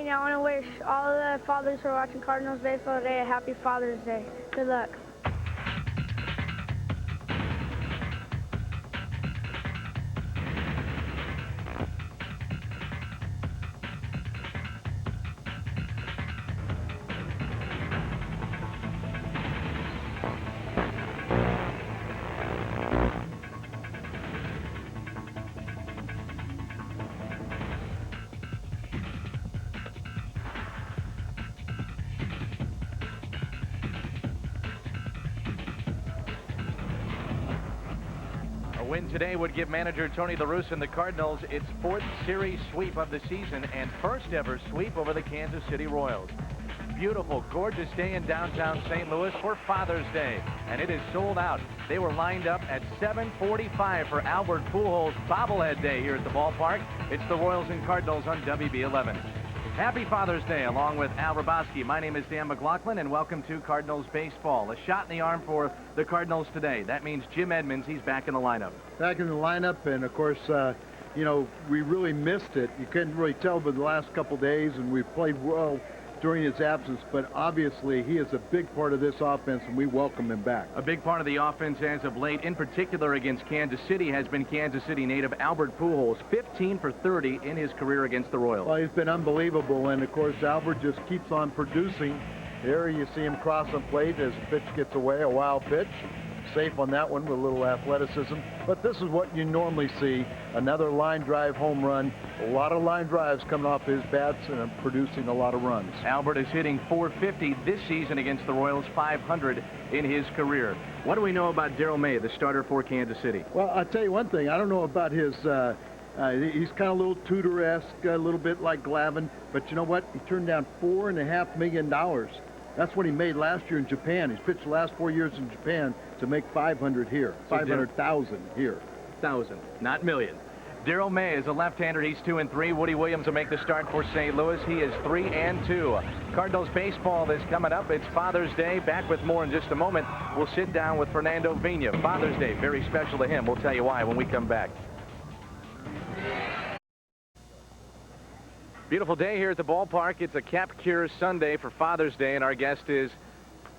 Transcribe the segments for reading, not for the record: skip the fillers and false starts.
Pena. I want to wish all the fathers who are watching Cardinals baseball today a happy Father's Day. Good luck. A win today would give manager Tony La Russa and the Cardinals its 4th series sweep of the season and first ever sweep over the Kansas City Royals. Beautiful, gorgeous day in downtown St. Louis for Father's Day, and it is sold out. They were lined up at 7:45 for Albert Pujols' bobblehead day here at the ballpark. It's the Royals and Cardinals on WB11. Happy Father's Day, along with Al Rabosky. My name is Dan McLaughlin, and welcome to Cardinals baseball. A shot in the arm for the Cardinals today. That means Jim Edmonds, he's back in the lineup. Back in the lineup, and of course, you know, we really missed it. You couldn't really tell by the last couple days, and we played well during his absence, but obviously he is a big part of this offense, and we welcome him back. A big part of the offense as of late, in particular against Kansas City, has been Kansas City native Albert Pujols, 15 for 30 in his career against the Royals. Well, he's been unbelievable, and of course, Albert just keeps on producing. There you see him cross the plate as the pitch gets away, a wild pitch. Safe on that one with a little athleticism. But this is what you normally see, another line drive home run. A lot of line drives coming off his bats and producing a lot of runs. Albert is hitting .450 this season against the Royals, .500 in his career. What do we know about Darrell May, the starter for Kansas City? Well, I'll tell you one thing. I don't know about his, he's kind of a little Tudor-esque, a little bit like Glavine. But you know what? He turned down $4.5 million. That's what he made last year in Japan. He's pitched the last 4 years in Japan to make 500 here, 500,000 here. 1,000, not million. Darrell May is a left-hander. He's 2-3. Woody Williams will make the start for St. Louis. He is 3-2. Cardinals baseball is coming up. It's Father's Day. Back with more in just a moment. We'll sit down with Fernando Vina. Father's Day, very special to him. We'll tell you why when we come back. Beautiful day here at the ballpark. It's a Cap Cure Sunday for Father's Day, and our guest is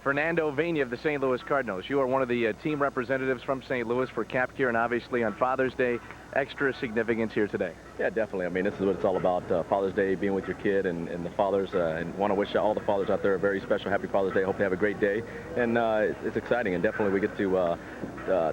Fernando Vina of the St. Louis Cardinals. You are one of the team representatives from St. Louis for Cap Cure, and obviously on Father's Day, extra significance here today. Yeah, definitely. I mean, this is what it's all about, Father's Day, being with your kid and the fathers, and want to wish all the fathers out there a very special happy Father's Day. Hope they have a great day, and it's exciting, and definitely we get to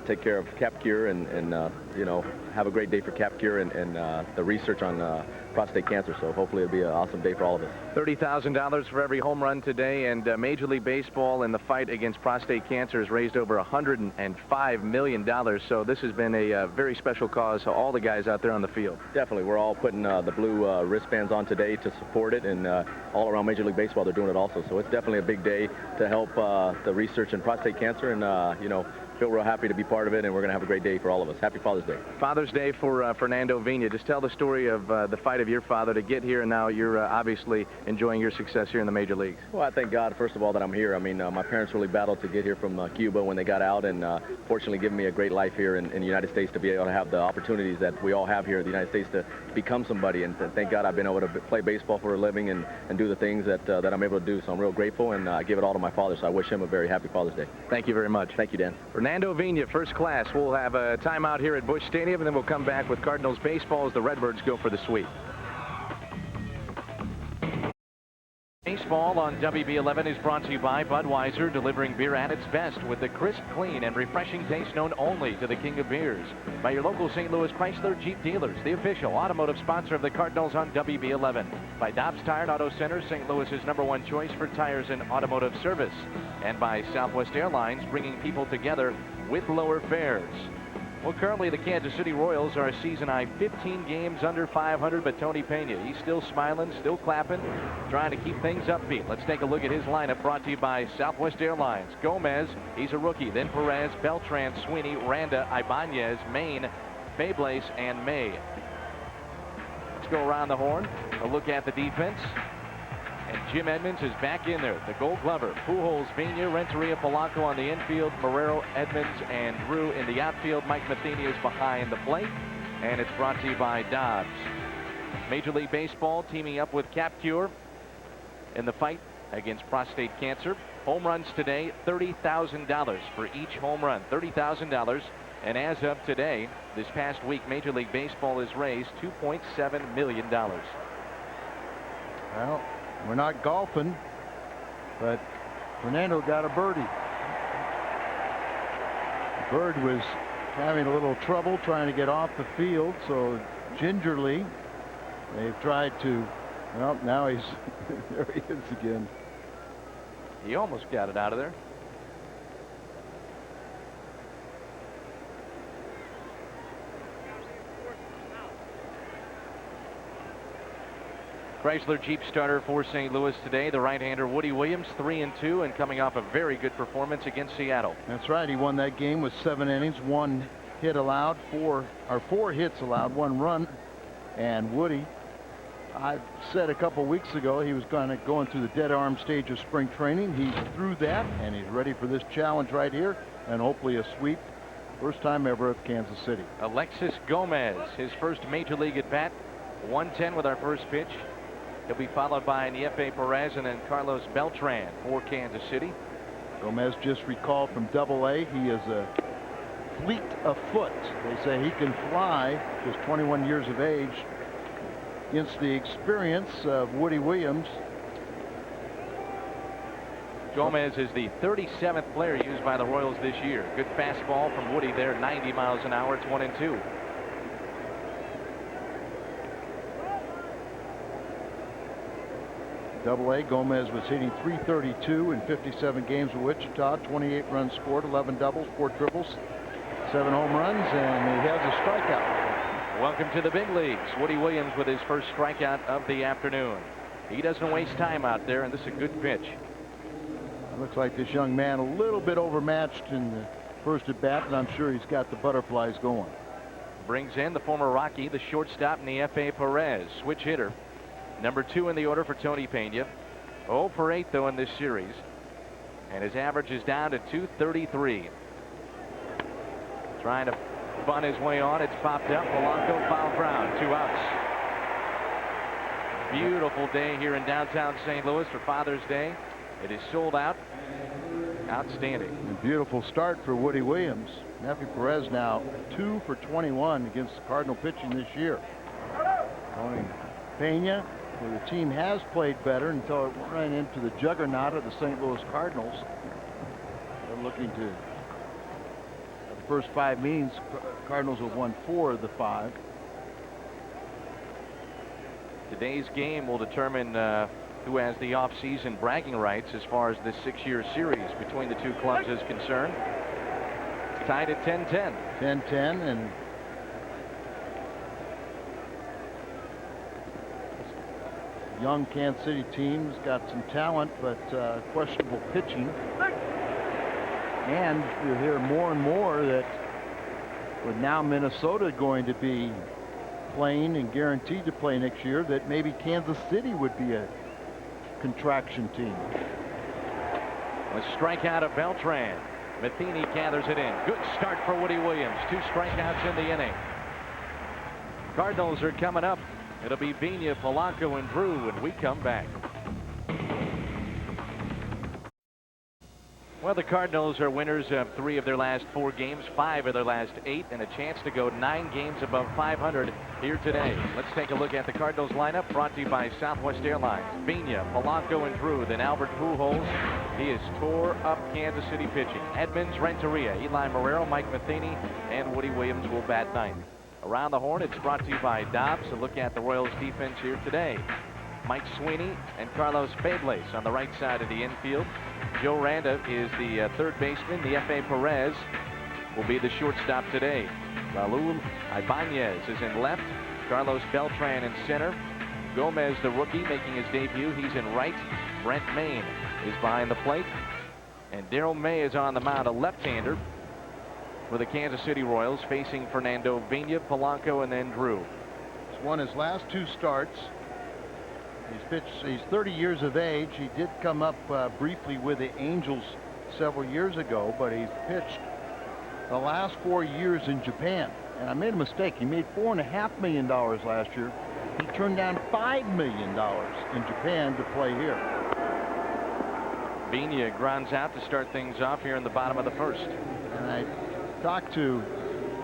take care of Cap Cure and you know, have a great day for Cap Cure and the research on prostate cancer. So hopefully it'll be an awesome day for all of us. $30,000 for every home run today, and Major League Baseball in the fight against prostate cancer has raised over $105 million. So this has been a very special cause to all the guys out there on the field. Definitely. We're all putting the blue wristbands on today to support it, and all around Major League Baseball they're doing it also. So it's definitely a big day to help the research in prostate cancer, and you know, feel real happy to be part of it, and we're going to have a great day for all of us. Happy Father's Day. Father's Day for Fernando Vina. Just tell the story of the fight of your father to get here, and now you're obviously enjoying your success here in the major leagues. Well, I thank God, first of all, that I'm here. I mean, my parents really battled to get here from Cuba when they got out, and fortunately given me a great life here in the United States to be able to have the opportunities that we all have here in the United States to become somebody. And thank God I've been able to play baseball for a living and do the things that I'm able to do. So I'm real grateful, and I give it all to my father. So I wish him a very happy Father's Day. Thank you very much. Thank you, Dan. Fernando Vina, first class. We'll have a timeout here at Busch Stadium, and then we'll come back with Cardinals baseball as the Redbirds go for the sweep. Baseball on WB11 is brought to you by Budweiser, delivering beer at its best with the crisp, clean, and refreshing taste known only to the king of beers. By your local St. Louis Chrysler Jeep dealers, the official automotive sponsor of the Cardinals on WB11. By Dobbs Tire and Auto Center, St. Louis's #1 choice for tires and automotive service. And by Southwest Airlines, bringing people together with lower fares. Well, currently the Kansas City Royals are a season-high 15 games under 500, but Tony Pena, he's still smiling, still clapping, trying to keep things upbeat. Let's take a look at his lineup, brought to you by Southwest Airlines. Gomez, he's a rookie. Then Perez, Beltran, Sweeney, Randa, Ibanez, Maine, Fables, and May. Let's go around the horn, a look at the defense. And Jim Edmonds is back in there, the Gold Glover. Pujols, Vina, Renteria, Polanco on the infield, Marrero, Edmonds, and Drew in the outfield. Mike Matheny is behind the plate, and it's brought to you by Dobbs. Major League Baseball teaming up with Cap Cure in the fight against prostate cancer. Home runs today, $30,000 for each home run, $30,000. And as of today, this past week, Major League Baseball has raised $2.7 million. Well, we're not golfing, but Fernando got a birdie. Bird was having a little trouble trying to get off the field, so gingerly they've tried to. Well, now he's there. He is again. He almost got it out of there. Chrysler Jeep starter for St. Louis today, the right-hander Woody Williams, 3-2, and coming off a very good performance against Seattle. That's right. He won that game with 7 innings, 1 hit allowed, 4 hits allowed, 1 run. And Woody, I said a couple weeks ago he was going through the dead arm stage of spring training. He's through that, and he's ready for this challenge right here, and hopefully a sweep. First time ever at Kansas City. Alexis Gomez, his first major league at bat, 110 with our first pitch. He'll be followed by Niefe Perez and then Carlos Beltran for Kansas City. Gomez just recalled from Double-A. He is a fleet of foot. They say he can fly, just 21 years of age. Against the experience of Woody Williams. Gomez is the 37th player used by the Royals this year. Good fastball from Woody there, 90 miles an hour. It's 1-2. Double-A, Gomez was hitting .332 in 57 games with Wichita, 28 runs scored, 11 doubles, 4 triples, 7 home runs, and he has a strikeout. Welcome to the big leagues. Woody Williams with his first strikeout of the afternoon. He doesn't waste time out there, and this is a good pitch. It looks like this young man a little bit overmatched in the first at bat, and I'm sure he's got the butterflies going. Brings in the former Rocky, the shortstop, Niefe Perez, switch hitter. Number 2 in the order for Tony Pena. 0 for 8 though in this series, and his average is down to .233. Trying to bunt his way on. It's popped up. Polanco, foul ground. 2 outs. Beautiful day here in downtown St. Louis for Father's Day. It is sold out. Outstanding. A beautiful start for Woody Williams. Niefe Perez now 2 for 21 against the Cardinal pitching this year. Tony Pena, where the team has played better until it ran into the juggernaut of the St. Louis Cardinals. They're looking to, the first 5 meetings, Cardinals have won 4 of the 5. Today's game will determine who has the off-season bragging rights as far as this 6-year series between the two clubs is concerned. Tied at 10-10. 10-10, and young Kansas City team's got some talent, but questionable pitching. And you'll hear more and more that with now Minnesota going to be playing and guaranteed to play next year, that maybe Kansas City would be a contraction team. A strikeout of Beltran. Matheny gathers it in. Good start for Woody Williams. 2 strikeouts in the inning. Cardinals are coming up. It'll be Pena, Polanco, and Drew when we come back. Well, the Cardinals are winners of 3 of their last 4 games, 5 of their last 8, and a chance to go 9 games above 500 here today. Let's take a look at the Cardinals lineup, brought to you by Southwest Airlines. Pena, Polanco, and Drew. Then Albert Pujols. He has tore up Kansas City pitching. Edmonds, Renteria, Eli Marrero, Mike Matheny, and Woody Williams will bat 9th. Around the horn, it's brought to you by Dobbs. A look at the Royals defense here today. Mike Sweeney and Carlos Fables on the right side of the infield. Joe Randa is the third baseman. Niefe Perez will be the shortstop today. Raul Ibanez is in left. Carlos Beltran in center. Gomez, the rookie, making his debut. He's in right. Brent Maine is behind the plate. And Darryl May is on the mound, a left-hander for the Kansas City Royals, facing Fernando Pena, Polanco, and then Drew. He's won his last 2 starts. He's 30 years of age. He did come up briefly with the Angels several years ago, but he's pitched the last 4 years in Japan. And I made a mistake. He made $4.5 million last year. He turned down $5 million in Japan to play here. Vina grounds out to start things off here in the bottom of the first. And I talked to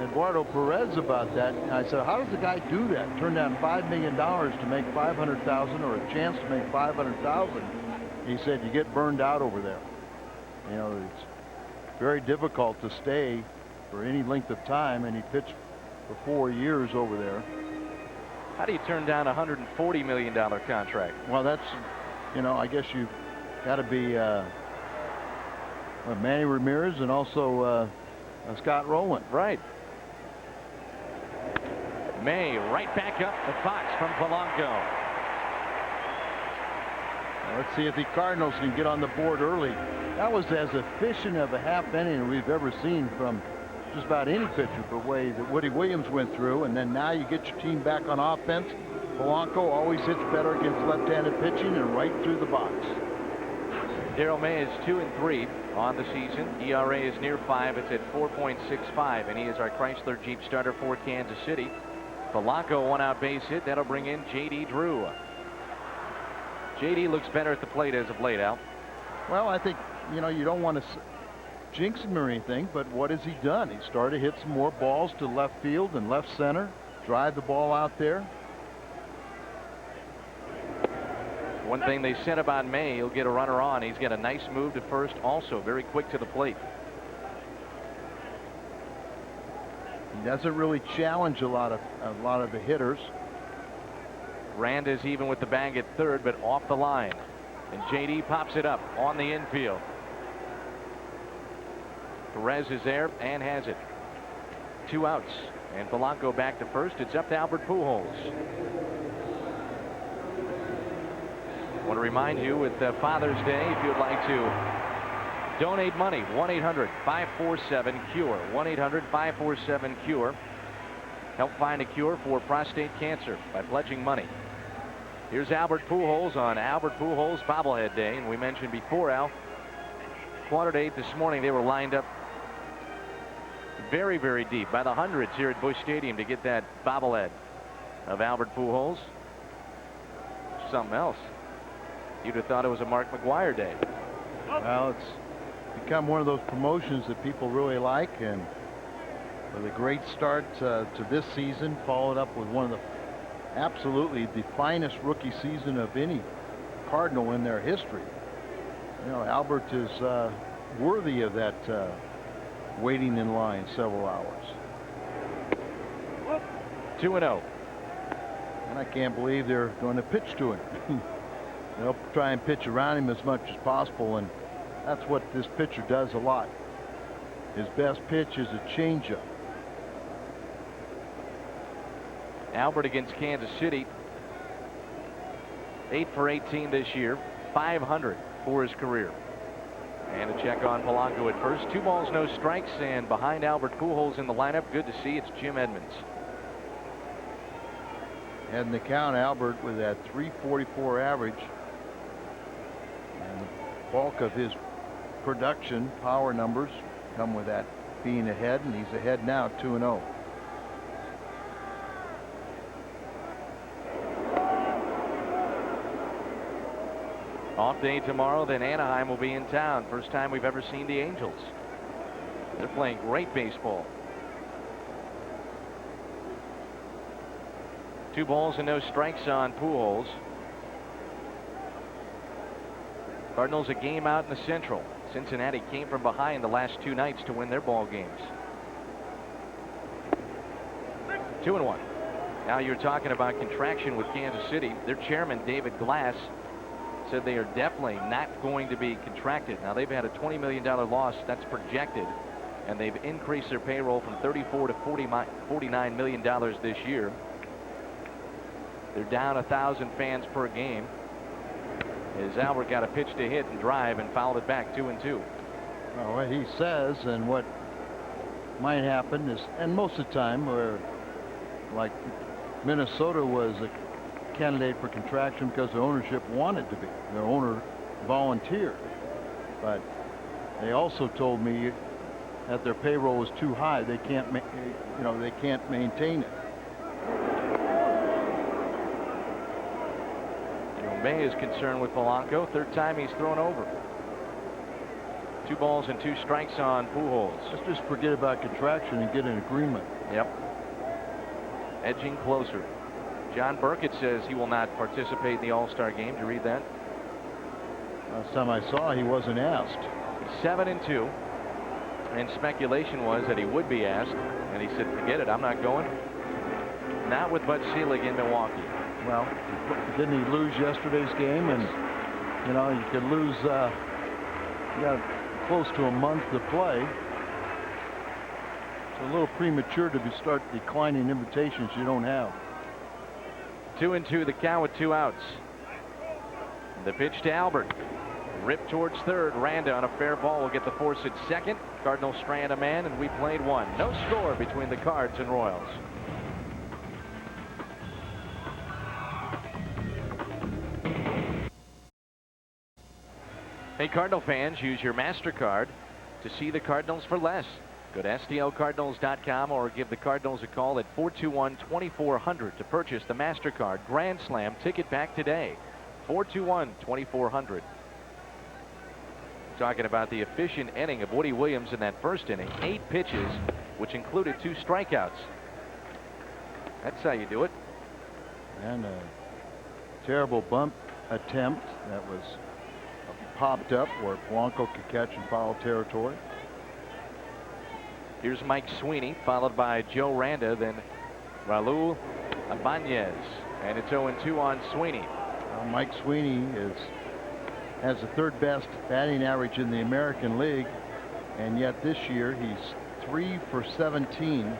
Eduardo Perez about that. And I said, how does the guy do that? Turn down $5 million to make $500,000 or a chance to make $500,000. He said, you get burned out over there. You know, it's very difficult to stay for any length of time, and he pitched for 4 years over there. How do you turn down a $140 million contract? Well, that's, you know, I guess you've got to be Manny Ramirez and also Scott Rowland. Right. May right back up the box from Polanco. Let's see if the Cardinals can get on the board early. That was as efficient of a half inning we've ever seen from just about any pitcher, the way that Woody Williams went through. And then now you get your team back on offense. Polanco always hits better against left-handed pitching and right through the box. Darrell May is 2-3 on the season. ERA is near 5. It's at 4.65, and he is our Chrysler Jeep starter for Kansas City. Polanco, one out base hit. That'll bring in J.D. Drew. J.D. looks better at the plate as of late, Al. Well, I think, you know, you don't want to jinx him or anything, but what has he done? He started to hit some more balls to left field and left center, drive the ball out there. One thing they said about May, he'll get a runner on. He's got a nice move to first, also very quick to the plate. He doesn't really challenge a lot of the hitters. Rand is even with the bag at third, but off the line. And J.D. pops it up on the infield. Perez is there and has it. 2 outs. And Polanco back to first. It's up to Albert Pujols. I want to remind you with Father's Day, if you'd like to donate money, 1-800-547-CURE. 1-800-547-CURE. Help find a cure for prostate cancer by pledging money. Here's Albert Pujols on Albert Pujols bobblehead day. And we mentioned before, Al, quarter to 8 this morning, they were lined up very, very deep by the hundreds here at Busch Stadium to get that bobblehead of Albert Pujols. Something else. You'd have thought it was a Mark McGwire day. Well, it's become one of those promotions that people really like, and with a great start to this season, followed up with one of the absolutely the finest rookie season of any Cardinal in their history. You know, Albert is worthy of that waiting in line several hours. 2-0. And I can't believe they're going to pitch to him. They'll try and pitch around him as much as possible, and that's what this pitcher does a lot. His best pitch is a changeup. Albert against Kansas City, 8 for 18 this year, 500 for his career. And a check on Polanco at first. 2 balls, no strikes, and behind Albert Pujols in the lineup, good to see, it's Jim Edmonds. And the count, Albert with that .344 average. And the bulk of his production, power numbers, come with that being ahead, and he's ahead now, 2-0. Off day tomorrow, then Anaheim will be in town. First time we've ever seen the Angels. They're playing great baseball. 2 balls and no strikes on Pujols. Cardinals a game out in the Central. Cincinnati came from behind the last 2 nights to win their ball games. 2-1. Now you're talking about contraction with Kansas City. Their chairman, David Glass, said they are definitely not going to be contracted. Now they've had a $20 million loss that's projected, and they've increased their payroll from $34 to $49 million this year. They're down 1,000 fans per game. As Albert got a pitch to hit and drive and fouled it back 2-2. Well, what he says and what might happen is, and most of the time, where like Minnesota was a candidate for contraction because the ownership wanted to be. Their owner volunteered, but they also told me that their payroll was too high. They can't, they can't maintain it. May is concerned with Polanco. 3rd time he's thrown over. 2 balls and 2 strikes on Pujols. Let's just forget about contraction and get an agreement. Yep. Edging closer. John Burkett says he will not participate in the All-Star game. Did you read that? Last time I saw, he wasn't asked. 7-2. And speculation was that he would be asked. And he said, forget it, I'm not going. Not with Bud Selig in Milwaukee. Well, didn't he lose yesterday's game? And, you know, you could lose, you got close to a month to play. It's a little premature to start declining invitations you don't have. 2-2 the count with 2 outs. The pitch to Albert. Ripped towards third. Randa on a fair ball will get the force at second. Cardinals strand a man, and we played 1. No score between the Cards and Royals. Hey, Cardinal fans, use your MasterCard to see the Cardinals for less. Go to STLCardinals.com or give the Cardinals a call at 421-2400 to purchase the MasterCard Grand Slam ticket pack today. 421-2400. Talking about the efficient inning of Woody Williams in that first inning. 8 pitches, which included 2 strikeouts. That's how you do it. And a terrible bunt attempt that was popped up where Blanco could catch in foul territory. Here's Mike Sweeney, followed by Joe Randa, then Raul Ibanez. And it's 0-2 on Sweeney. Well, Mike Sweeney has the 3rd best batting average in the American League, and yet this year he's 3 for 17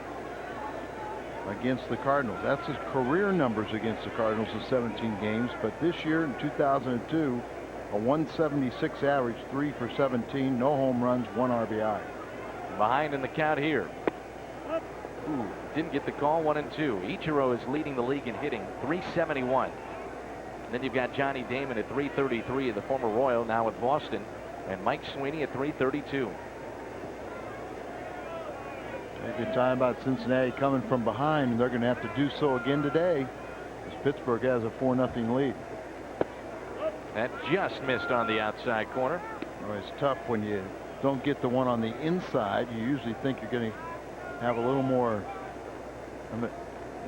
against the Cardinals. That's his career numbers against the Cardinals in 17 games, but this year in 2002, a 176 average, 3 for 17, no home runs, 1 RBI. Behind in the count here. Ooh, didn't get the call. 1-2. Ichiro is leading the league in hitting, 371. And then you've got Johnny Damon at 333, the former Royal, now with Boston, and Mike Sweeney at 332. Take your time about Cincinnati coming from behind, and they're going to have to do so again today, as Pittsburgh has a 4-0 lead. That just missed on the outside corner. Well, it's tough when you don't get the one on the inside. You usually think you're going to have a little more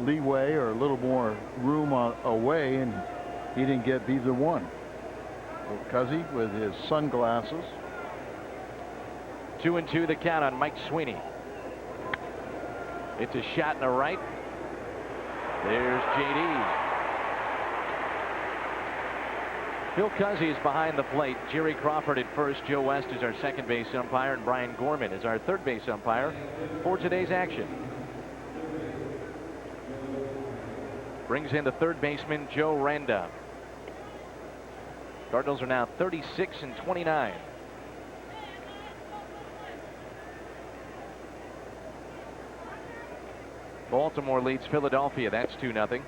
leeway or a little more room away, and he didn't get either one. Cuzzy with his sunglasses. 2-2 the count on Mike Sweeney. It's a shot in the right. There's JD. Phil Cuzzy is behind the plate. Jerry Crawford at first. Joe West is our second base umpire, and Brian Gorman is our third base umpire for today's action. Brings in the third baseman, Joe Randa. Cardinals are now 36-29. Baltimore leads Philadelphia. That's 2-0.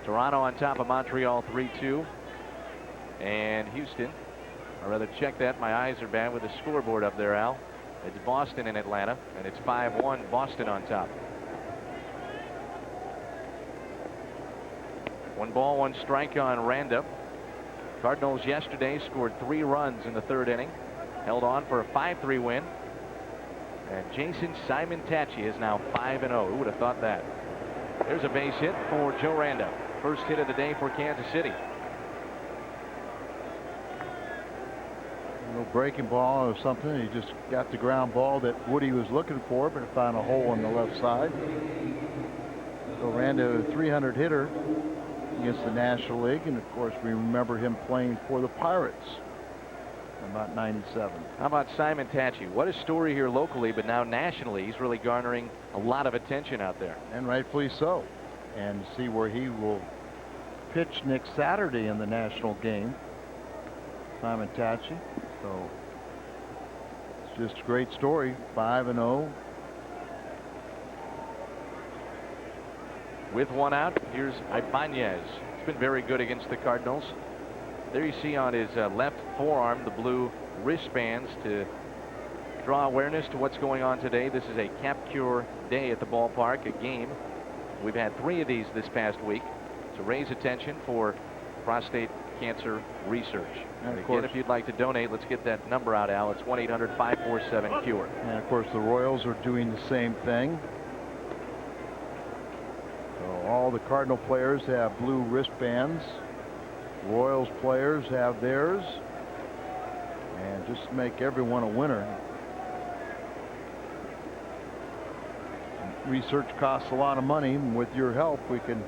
Toronto on top of Montreal 3-2. And Houston, or rather check that, my eyes are bad with the scoreboard up there, Al. It's Boston and Atlanta, and it's 5-1, Boston on top. 1 ball, 1 strike on Randa. Cardinals yesterday scored 3 runs in the 3rd inning, held on for a 5-3 win. And Jason Simon Tachi is now 5-0. Who would have thought that? There's a base hit for Joe Randa. First hit of the day for Kansas City. No breaking ball or something. He just got the ground ball that Woody was looking for, but it found a hole on the left side. So Randa, a 300 hitter against the National League, and of course we remember him playing for the Pirates in about 97. How about Simon Tachi? What a story here locally, but now nationally he's really garnering a lot of attention out there. And rightfully so. And see where he will pitch next Saturday in the national game. Simon Tachi. So it's just a great story. 5-0. With 1 out, here's Ibanez. It's been very good against the Cardinals. There you see on his left forearm the blue wristbands to draw awareness to what's going on today. This is a Capcure Day at the ballpark, a game. We've had 3 of these this past week to raise attention for prostate cancer research. And again, if you'd like to donate, let's get that number out, Al. It's 1-800-547-CURE. And of course, the Royals are doing the same thing. So all the Cardinal players have blue wristbands. Royals players have theirs. And just make everyone a winner. Research costs a lot of money, and with your help, we can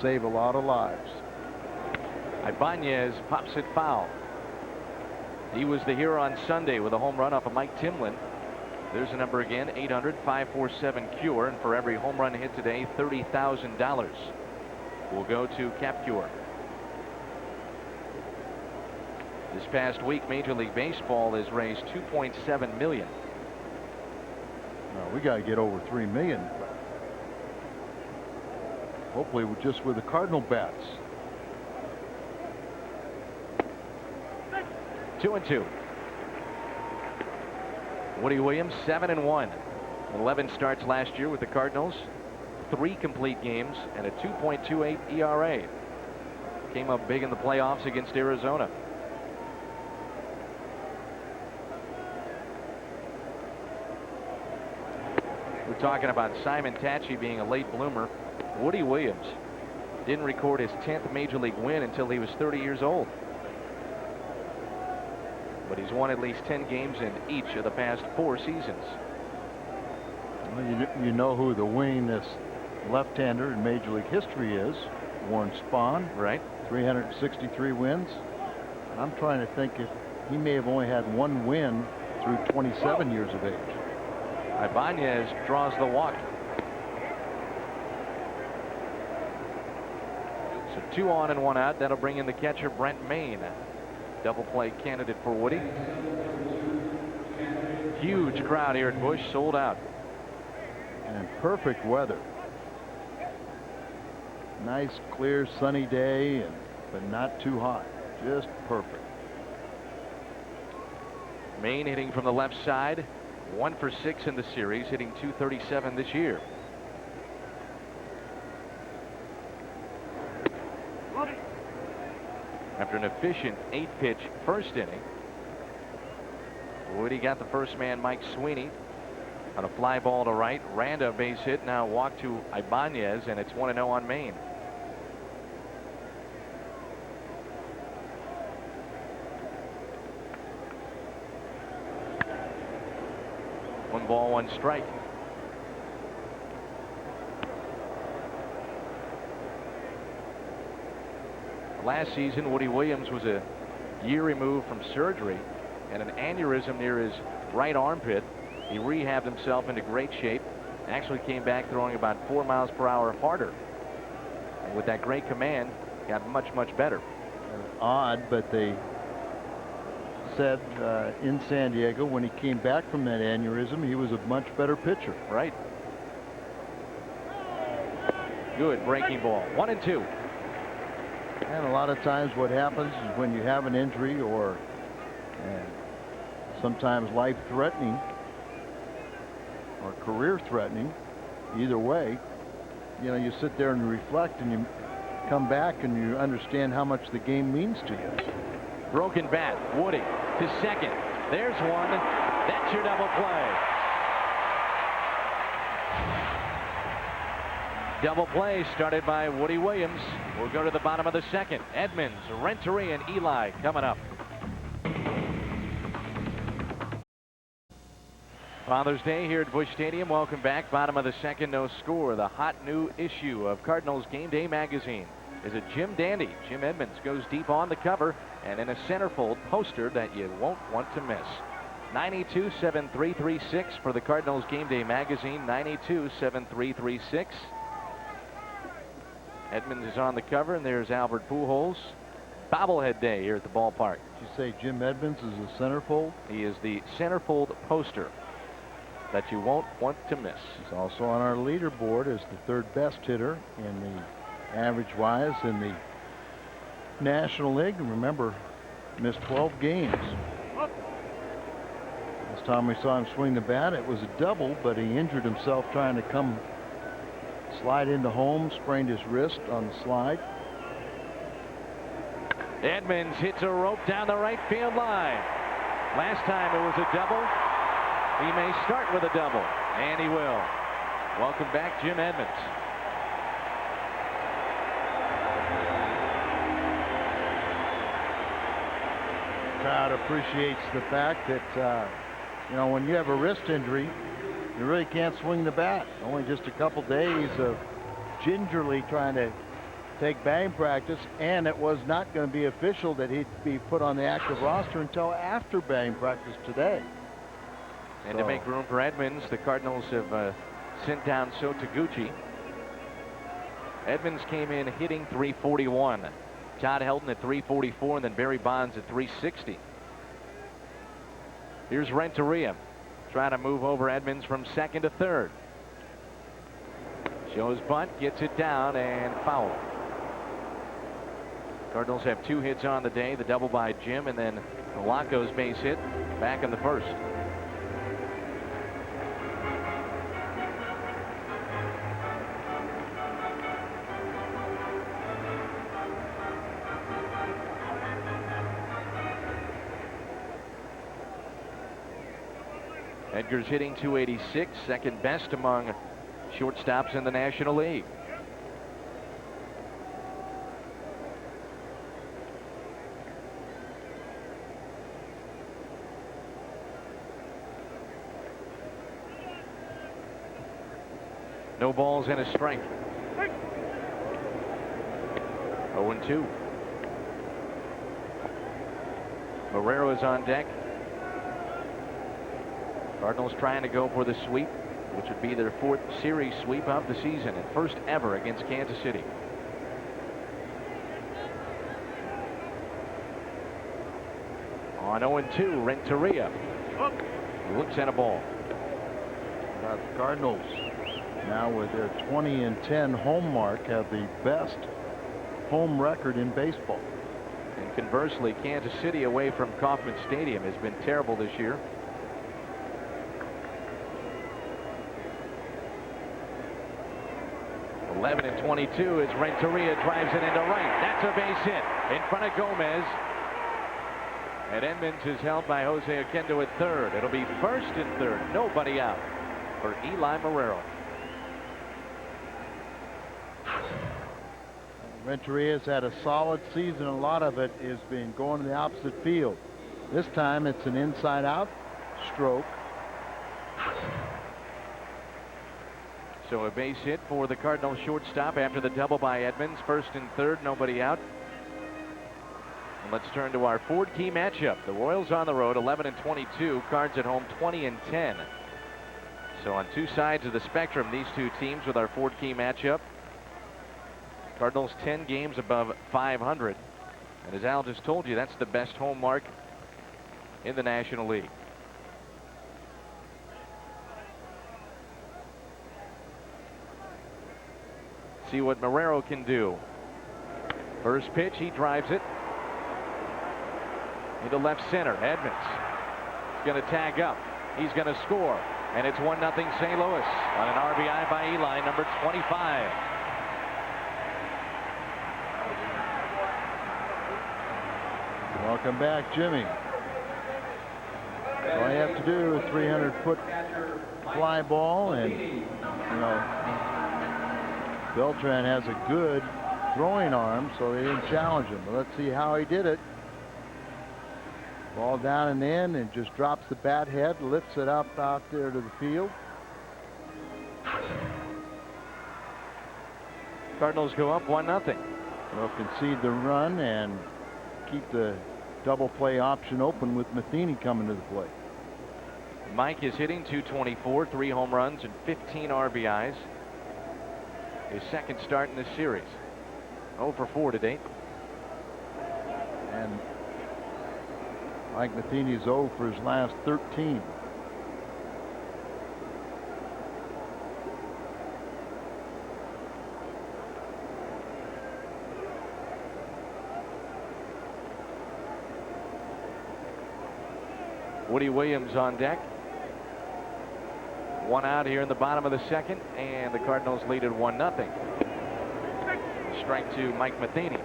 save a lot of lives. Ibanez pops it foul. He was the hero on Sunday with a home run off of Mike Timlin. There's the number again, 800-547-CURE. And for every home run hit today, $30,000 will go to CapCure. This past week, Major League Baseball has raised $2.7 million. We got to get over $3 million. Hopefully, just with the Cardinal bats. 2-2. Woody Williams 7-1. 11 starts last year with the Cardinals. 3 complete games and a 2.28 ERA. Came up big in the playoffs against Arizona. We're talking about Simon Tachi being a late bloomer. Woody Williams didn't record his 10th Major League win until he was 30 years old. But he's won at least 10 games in each of the past 4 seasons. Well, you know who the winningest left-hander in Major League history is. Warren Spahn. Right. 363 wins. I'm trying to think if he may have only had 1 win through 27 years of age. Ibanez draws the walk. So 2 on and 1 out. That'll bring in the catcher Brent Maine. Double play candidate for Woody. Huge crowd here at Busch, sold out. And perfect weather. Nice, clear, sunny day, but not too hot. Just perfect. Maine hitting from the left side. 1 for 6 in the series, hitting .237 this year. After an efficient 8-pitch first inning, Woody got the first man, Mike Sweeney, on a fly ball to right. Randa base hit, now walk to Ibanez, and it's 1-0 on Maine. One ball, 1 strike. Last season, Woody Williams was a year removed from surgery and an aneurysm near his right armpit. He rehabbed himself into great shape. Actually came back throwing about 4 miles per hour harder. And with that great command, got much, much better. Odd, but they said in San Diego when he came back from that aneurysm, he was a much better pitcher. Right. Good breaking ball. 1-2. And a lot of times what happens is when you have an injury or sometimes life-threatening or career-threatening, either way, you know, you sit there and reflect and you come back and you understand how much the game means to you. Broken bat. Woody to second. There's one. That's your double play. Double play started by Woody Williams. We'll go to the bottom of the second. Edmonds, Renteria, and Eli coming up. Father's Day here at Busch Stadium. Welcome back. Bottom of the second, no score. The hot new issue of Cardinals Game Day magazine is a Jim Dandy. Jim Edmonds goes deep on the cover and in a centerfold poster that you won't want to miss. 927-336 for the Cardinals Game Day magazine. 927-336. Edmonds is on the cover, and there's Albert Pujols. Bobblehead day here at the ballpark. Did you say Jim Edmonds is a centerfold? He is the centerfold poster that you won't want to miss. He's also on our leaderboard as the 3rd best hitter in the average-wise in the National League. And remember, missed 12 games. Last time we saw him swing the bat, it was a double, but he injured himself trying to slide into home, sprained his wrist on the slide. Edmonds hits a rope down the right field line. Last time it was a double. He may start with a double, and he will. Welcome back, Jim Edmonds. Crowd appreciates the fact that, you know, when you have a wrist injury, you really can't swing the bat. Only just a couple days of gingerly trying to take batting practice, and it was not going to be official that he'd be put on the active roster until after batting practice today. And to make room for Edmonds, the Cardinals have sent down So Taguchi. Edmonds came in hitting .341. Todd Helton at .344, and then Barry Bonds at .360. Here's Renteria trying to move over Edmonds from second to third. Shows bunt, gets it down, and foul. Cardinals have 2 hits on the day, the double by Jim, and then Polanco's base hit back in the first. Edgar's hitting .286, second best among shortstops in the National League. No balls and a strike. 0-2. Marrero is on deck. Cardinals trying to go for the sweep, which would be their 4th series sweep of the season and first ever against Kansas City. On 0-2, Renteria looks at a ball. The Cardinals, now with their 20-10 home mark, have the best home record in baseball. And conversely, Kansas City away from Kauffman Stadium has been terrible this year. 11-22 as Renteria drives it into right. That's a base hit in front of Gomez. And Edmonds is held by Jose Oquendo at third. It'll be first and third. Nobody out for Eli Marrero. Renteria's had a solid season. A lot of it has been going to the opposite field. This time it's an inside out stroke. So a base hit for the Cardinals shortstop after the double by Edmonds. First and third, nobody out. And let's turn to our Ford Key matchup. The Royals on the road, 11-22. Cards at home, 20-10. So on 2 sides of the spectrum, these 2 teams with our Ford Key matchup. Cardinals 10 games above 500. And as Al just told you, that's the best home mark in the National League. See what Marrero can do. First pitch, he drives it into left center. Edmonds is going to tag up. He's going to score. And it's 1-0 St. Louis on an RBI by Eli, number 25. Welcome back, Jimmy. All you have to do is 300-foot fly ball, and you know Beltran has a good throwing arm, so they didn't challenge him. But let's see how he did it. Ball down and in, and just drops the bat head, lifts it up out there to the field. Cardinals go up 1-0. They'll concede the run and keep the double play option open with Matheny coming to the plate. Mike is hitting .224, 3 home runs and 15 RBIs. His second start in this series. 0 for 4 to date. And Mike Matheny's 0 for his last 13. Woody Williams on deck. 1 out here in the bottom of the second, and the Cardinals lead at 1-0. Strike to Mike Matheny.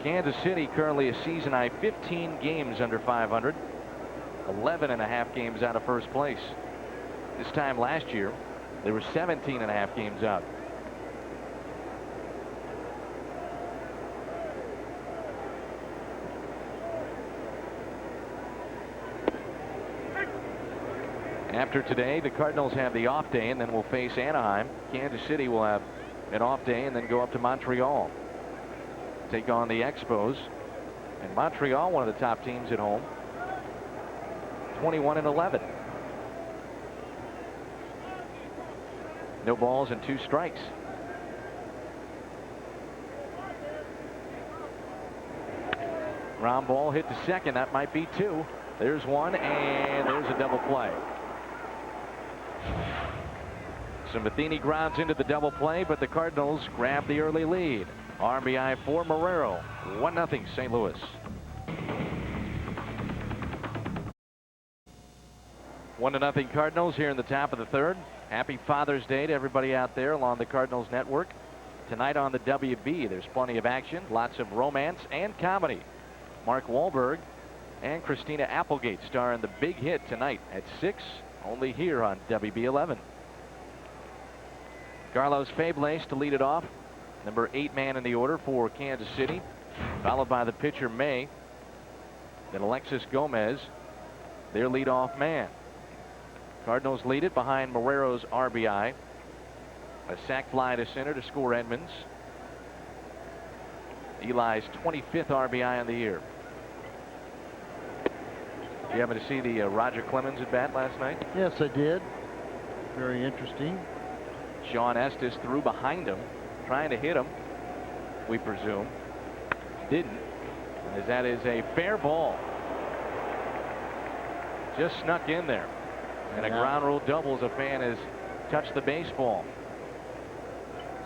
Kansas City currently a season high 15 games under 500, 11.5 games out of first place. This time last year, they were 17.5 games out. After today, the Cardinals have the off day and then will face Anaheim. Kansas City will have an off day and then go up to Montreal. Take on the Expos. And Montreal, one of the top teams at home, 21-11. No balls and 2 strikes. Ground ball hit to second. That might be 2. There's 1, and there's a double play. So Matheny grounds into the double play, but the Cardinals grab the early lead. RBI for Marrero. 1-0 St. Louis. One to nothing Cardinals here in the top of the third. Happy Father's Day to everybody out there along the Cardinals network. Tonight on the WB, there's plenty of action, lots of romance and comedy. Mark Wahlberg and Christina Applegate star in the big hit tonight at 6, only here on WB 11. Carlos Fables to lead it off, number 8 man in the order for Kansas City, followed by the pitcher May, then Alexis Gomez, their leadoff man. Cardinals lead it behind Marrero's RBI, a sac fly to center to score Edmonds. Eli's 25th RBI on the year. You happen to see the Roger Clemens at bat last night? Yes, I did. Very interesting. Sean Estes threw behind him, trying to hit him, we presume. Didn't, as that is a fair ball. Just snuck in there. And a ground rule double as a fan has touched the baseball.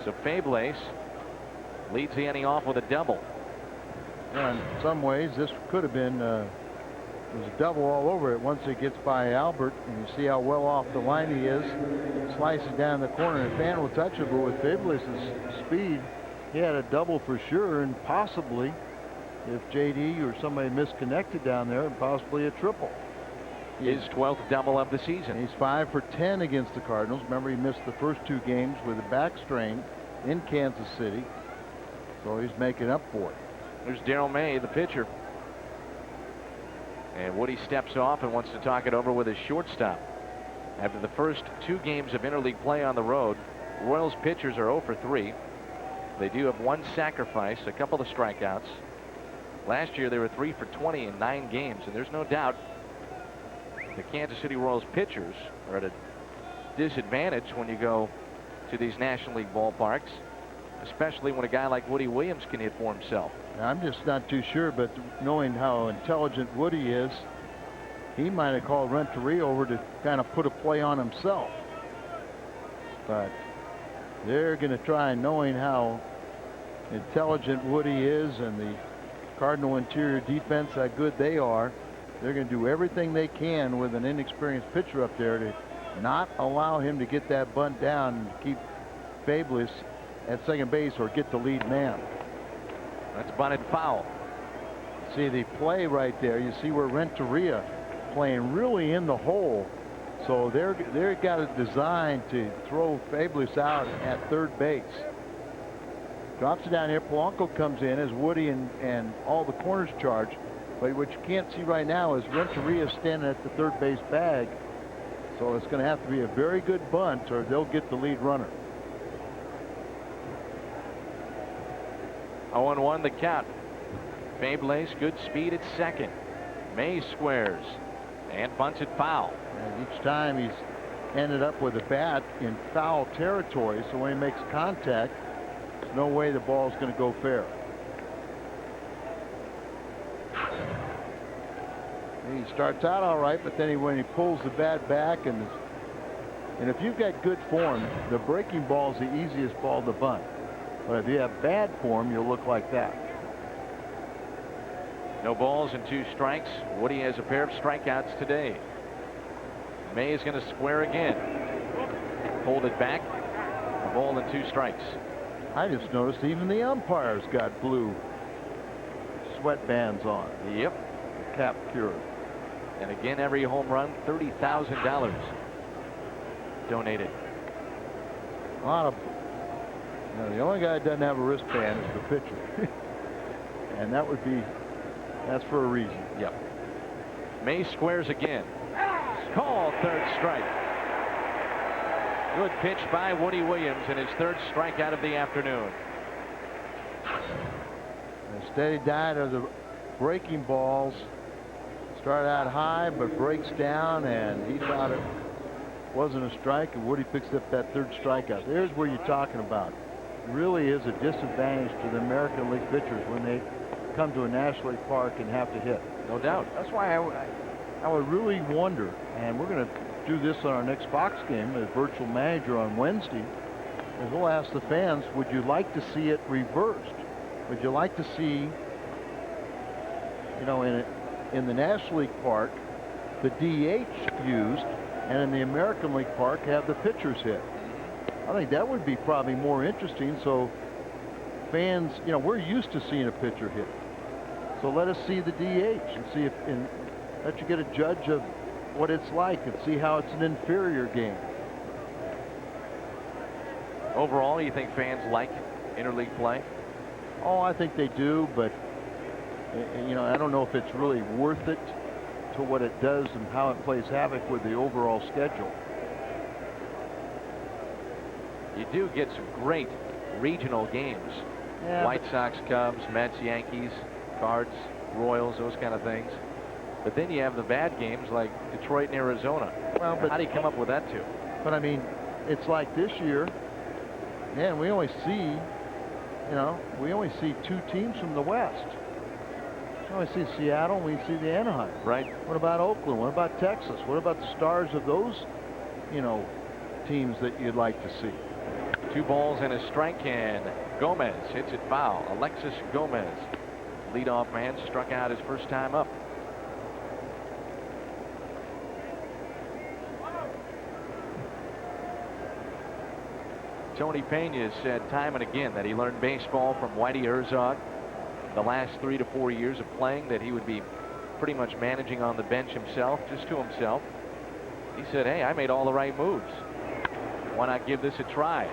So Fables leads the inning off with a double. Yeah, in some ways, this could have been there's a double all over it once it gets by Albert, and you see how well off the line he is. Slices down the corner, and a fan will touch it, but with Fables' speed, he had a double for sure, and possibly, if JD or somebody misconnected down there, possibly a triple. His 12th double of the season. He's 5 for 10 against the Cardinals. Remember, he missed the first 2 games with a back strain in Kansas City, so he's making up for it. There's Darrell May, the pitcher. And Woody steps off and wants to talk it over with his shortstop. After the first 2 games of interleague play on the road, Royals pitchers are 0 for 3. They do have 1 sacrifice, a couple of strikeouts. Last year they were 3 for 20 in 9 games, and there's no doubt the Kansas City Royals pitchers are at a disadvantage when you go to these National League ballparks, especially when a guy like Woody Williams can hit for himself. I'm just not too sure, but knowing how intelligent Woody is, he might have called Renteria over to kind of put a play on himself. But they're going to try, knowing how intelligent Woody is and the Cardinal interior defense, how good they are, they're going to do everything they can with an inexperienced pitcher up there to not allow him to get that bunt down and keep Fables at second base or get the lead man. That's bunted foul. See the play right there. You see where Renteria playing really in the hole. So they're got a design to throw Fables out at third base. Drops it down here. Polanco comes in as Woody and all the corners charge. But what you can't see right now is Renteria standing at the third base bag. So it's going to have to be a very good bunt or they'll get the lead runner. 0-1 the count. Fables, good speed at second. May squares and bunts it foul. And each time he's ended up with a bat in foul territory, so when he makes contact, there's no way the ball's going to go fair. And he starts out all right, but then when he pulls the bat back, and if you've got good form, the breaking ball is the easiest ball to bunt. But if you have bad form, you'll look like that. No balls and 2 strikes. Woody has a pair of strikeouts today. May is going to square again. Hold it back. A ball and 2 strikes. I just noticed even the umpires got blue. sweatbands on. Yep. Cap cure. And again, every home run, $30,000 donated. A lot of. You know, the only guy that doesn't have a wristband is the pitcher. And that's for a reason. Yep. May squares again. Call, third strike. Good pitch by Woody Williams, and his third strikeout of the afternoon. A steady diet of the breaking balls. Start out high, but breaks down, and he thought it wasn't a strike, and Woody picks up that third strikeout. There's where you're talking about. It really is a disadvantage to the American League pitchers when they come to a National League park and have to hit. No doubt. That's why I would really wonder, and we're going to do this on our next Fox game as virtual manager on Wednesday, is we'll ask the fans, would you like to see it reversed? Would you like to see, you know, in the National League park, the DH used, and in the American League park have the pitchers hit? I think that would be probably more interesting. So fans, you know, we're used to seeing a pitcher hit. So let us see the DH and see if, and let you get a judge of what it's like and see how it's an inferior game. Overall, you think fans like interleague play? Oh, I think they do, but you know, I don't know if it's really worth it to what it does and how it plays havoc with the overall schedule. You do get some great regional games. Yeah, White Sox, Cubs, Mets, Yankees, Cards, Royals, those kind of things. But then you have the bad games like Detroit and Arizona. Well, but how do you come up with that too? But I mean, it's like this year, man, we only see, you know, we only see two teams from the West. We only see Seattle, we see the Anaheim. Right. What about Oakland? What about Texas? What about the stars of those, you know, teams that you'd like to see? 2 balls and a strike, and Gomez hits it foul. Alexis Gomez, leadoff man, struck out his first time up. Tony Pena said time and again that he learned baseball from Whitey Herzog. The last 3 to 4 years of playing, that he would be pretty much managing on the bench himself, just to himself. He said, hey, I made all the right moves. Why not give this a try?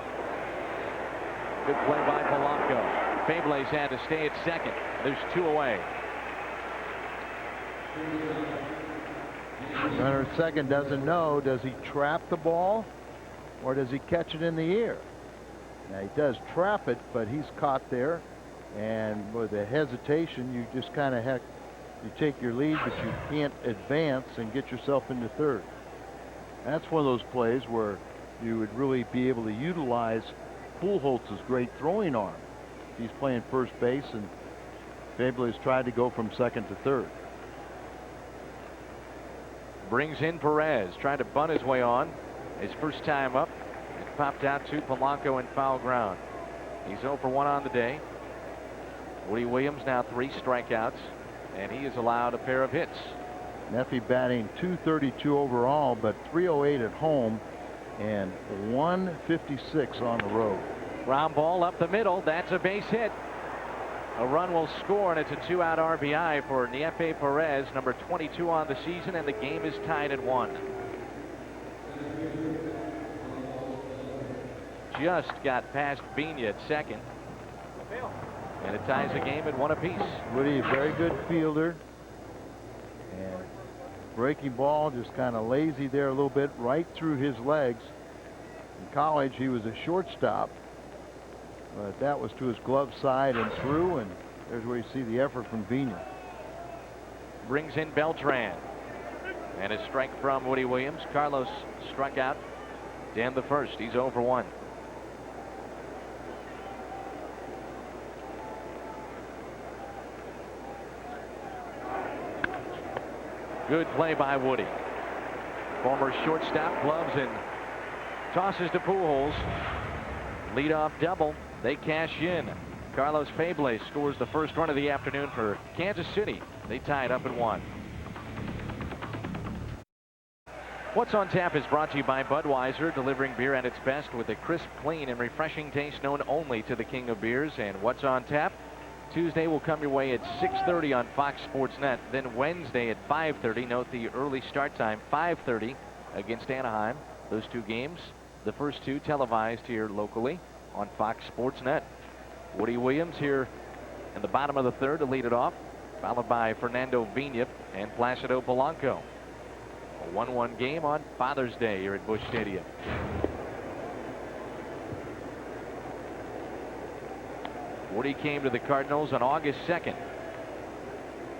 Good play by Polanco. Fable's had to stay at second. There's 2 away. Runner at second doesn't know, does he trap the ball or does he catch it in the air? Now he does trap it, but he's caught there, and with the hesitation you just kind of you take your lead, but you can't advance and get yourself into third. That's one of those plays where you would really be able to utilize Pujols' great throwing arm. He's playing first base, and Fable has tried to go from second to third. Brings in Perez, trying to bunt his way on. His first time up. It popped out to Polanco in foul ground. He's 0 for 1 on the day. Woody Williams now 3 strikeouts, and he has allowed a pair of hits. Neffy batting .232 overall, but .308 at home and .156 on the road. Ground ball up the middle. That's a base hit. A run will score, and it's a 2-out RBI for Niefe Perez, number 22 on the season, and the game is tied at 1. Just got past Bina at second, and it ties the game at 1 apiece. Woody, a very good fielder, and breaking ball just kind of lazy there a little bit, right through his legs. In college he was a shortstop, but that was to his glove side and through, and there's where you see the effort from Bina. Brings in Beltran, and a strike from Woody Williams. Carlos struck out to end the first. He's 0 for 1. Good play by Woody. Former shortstop, gloves, and tosses to Pujols. Leadoff double. They cash in. Carlos Fable scores the first run of the afternoon for Kansas City. They tie it up at 1. What's on Tap is brought to you by Budweiser, delivering beer at its best with a crisp, clean, and refreshing taste known only to the king of beers. And what's on tap? Tuesday will come your way at 6:30 on Fox Sports Net. Then Wednesday at 5:30. Note the early start time, 5:30 against Anaheim. Those two games, the first two televised here locally on Fox Sports Net. Woody Williams here in the bottom of the third to lead it off, followed by Fernando Vina and Placido Polanco. A 1-1 game on Father's Day here at Busch Stadium. Woody came to the Cardinals on August 2nd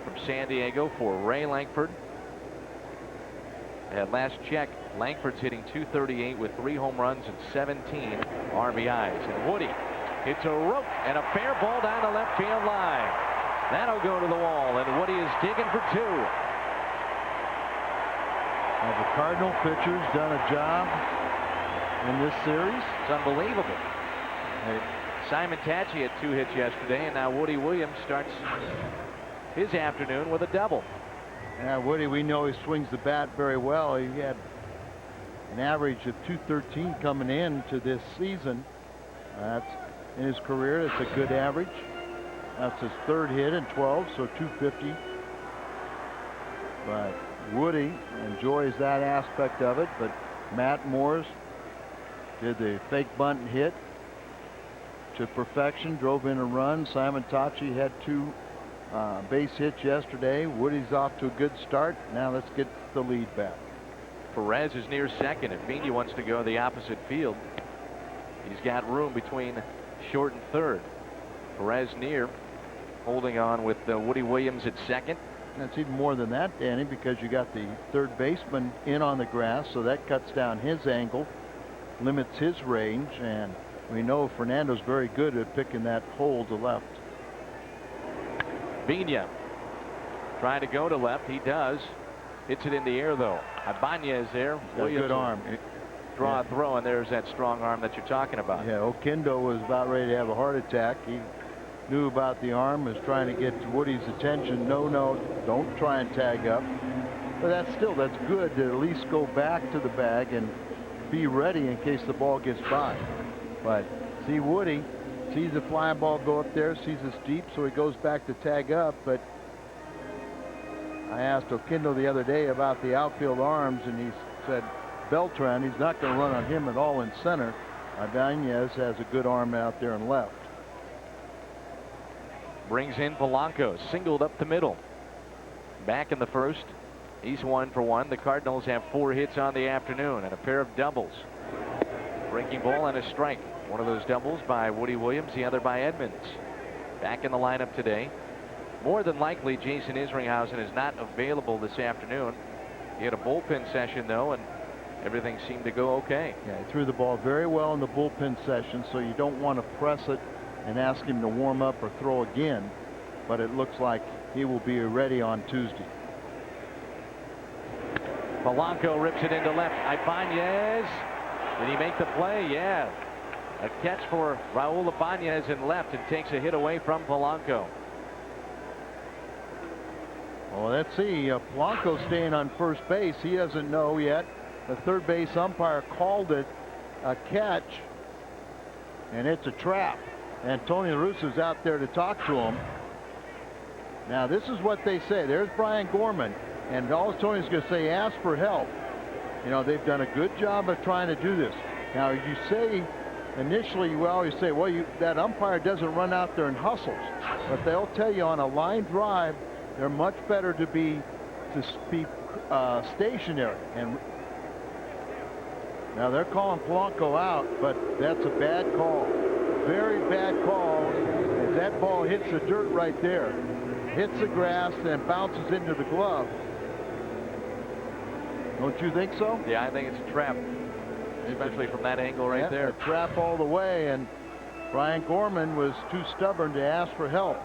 from San Diego for Ray Lankford. At last check, Lankford's hitting .238 with 3 home runs and 17 RBIs. And Woody hits a rope and a fair ball down the left field line. That'll go to the wall, and Woody is digging for 2. Well, the Cardinal pitcher's done a job in this series. It's unbelievable. Simon Tachi had 2 hits yesterday, and now Woody Williams starts his afternoon with a double. Yeah, Woody, we know he swings the bat very well. He had an average of .213 coming in to this season. That's in his career. That's a good average. That's his 3rd hit in 12, so .250. But Woody enjoys that aspect of it. But Matt Morris did the fake bunt and hit to perfection, drove in a run. Simon Tachi had 2 base hits yesterday. Woody's off to a good start. Now let's get the lead back. Perez is near second. If Vina wants to go the opposite field, he's got room between short and third. Perez near, holding on with Woody Williams at second. That's even more than that, Danny, because you got the third baseman in on the grass, so that cuts down his angle, limits his range, and we know Fernando's very good at picking that hole to left. Vina trying to go to left. He does. Hits it in the air, though. Ibanez there. Williams, good arm. Draw a throw, and there's that strong arm that you're talking about. Yeah, Oquendo was about ready to have a heart attack. He knew about the arm, was trying to get Woody's attention. No, don't try and tag up. But that's good to at least go back to the bag and be ready in case the ball gets by. But see, Woody sees the fly ball go up there, sees it's deep, so he goes back to tag up. But I asked Oquendo the other day about the outfield arms, and he said Beltran, he's not going to run on him at all in center. Ibanez has a good arm out there in left. Brings in Polanco, singled up the middle. Back in the first. He's 1 for 1. The Cardinals have 4 hits on the afternoon and a pair of doubles. Breaking ball and a strike. One of those doubles by Woody Williams, the other by Edmonds. Back in the lineup today. More than likely, Jason Isringhausen is not available this afternoon. He had a bullpen session, though, and everything seemed to go okay. Yeah, he threw the ball very well in the bullpen session, so you don't want to press it and ask him to warm up or throw again. But it looks like he will be ready on Tuesday. Polanco rips it into left. Ibanez. Did he make the play? Yeah. A catch for Raul Ibanez in left and takes a hit away from Polanco. Well, let's see. Polanco staying on first base. He doesn't know yet. The third base umpire called it a catch, and it's a trap. And Tony La Russa's out there to talk to him. Now, this is what they say. There's Brian Gorman, and all Tony's going to say, ask for help. You know, they've done a good job of trying to do this. Now, you say initially, you always say, well, that umpire doesn't run out there and hustles. But they'll tell you on a line drive, they're much better to be stationary. And now they're calling Polanco out, but that's a bad call. Very bad call. As that ball hits the dirt right there, hits the grass, and bounces into the glove. Don't you think so? Yeah, I think it's a trap, especially from that angle right there. A trap all the way, and Brian Gorman was too stubborn to ask for help.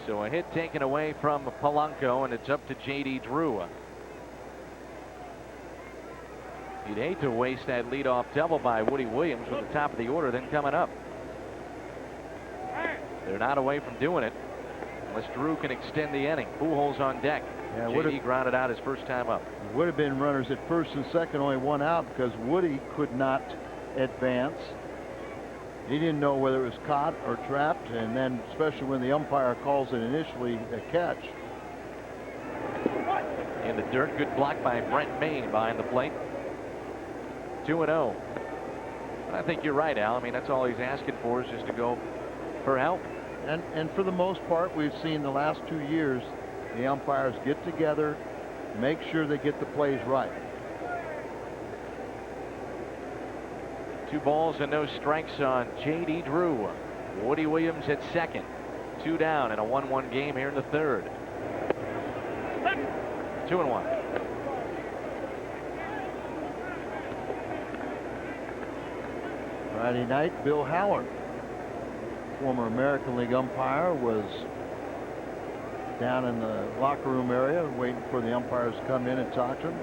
So a hit taken away from Polanco, and it's up to J.D. Drew. You'd hate to waste that leadoff double by Woody Williams with the top of the order then coming up. They're not away from doing it unless Drew can extend the inning. Pujols on deck. Yeah, J.D. grounded out his first time up. Would have been runners at first and second, only 1 out because Woody could not advance. He didn't know whether it was caught or trapped, and then especially when the umpire calls it initially a catch. In the dirt, good block by Brent Maine behind the plate. 2-0. I think you're right, Al. I mean, that's all he's asking for is just to go for help. And for the most part, we've seen the last 2 years, the umpires get together, make sure they get the plays right. 2 balls and no strikes on J.D. Drew. Woody Williams at second. 2 down in a 1-1 game here in the third. 2-1. Friday night, Bill Howard, former American League umpire, was down in the locker room area waiting for the umpires to come in and talk to him.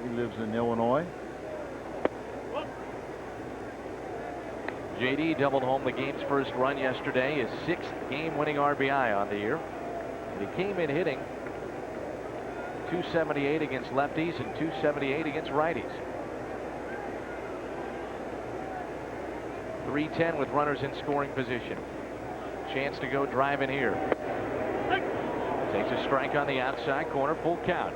He lives in Illinois. J.D. doubled home the game's first run yesterday, his 6th game-winning RBI on the year. And he came in hitting .278 against lefties and .278 against righties. .310 with runners in scoring position. Chance to go driving here. Takes a strike on the outside corner, full count.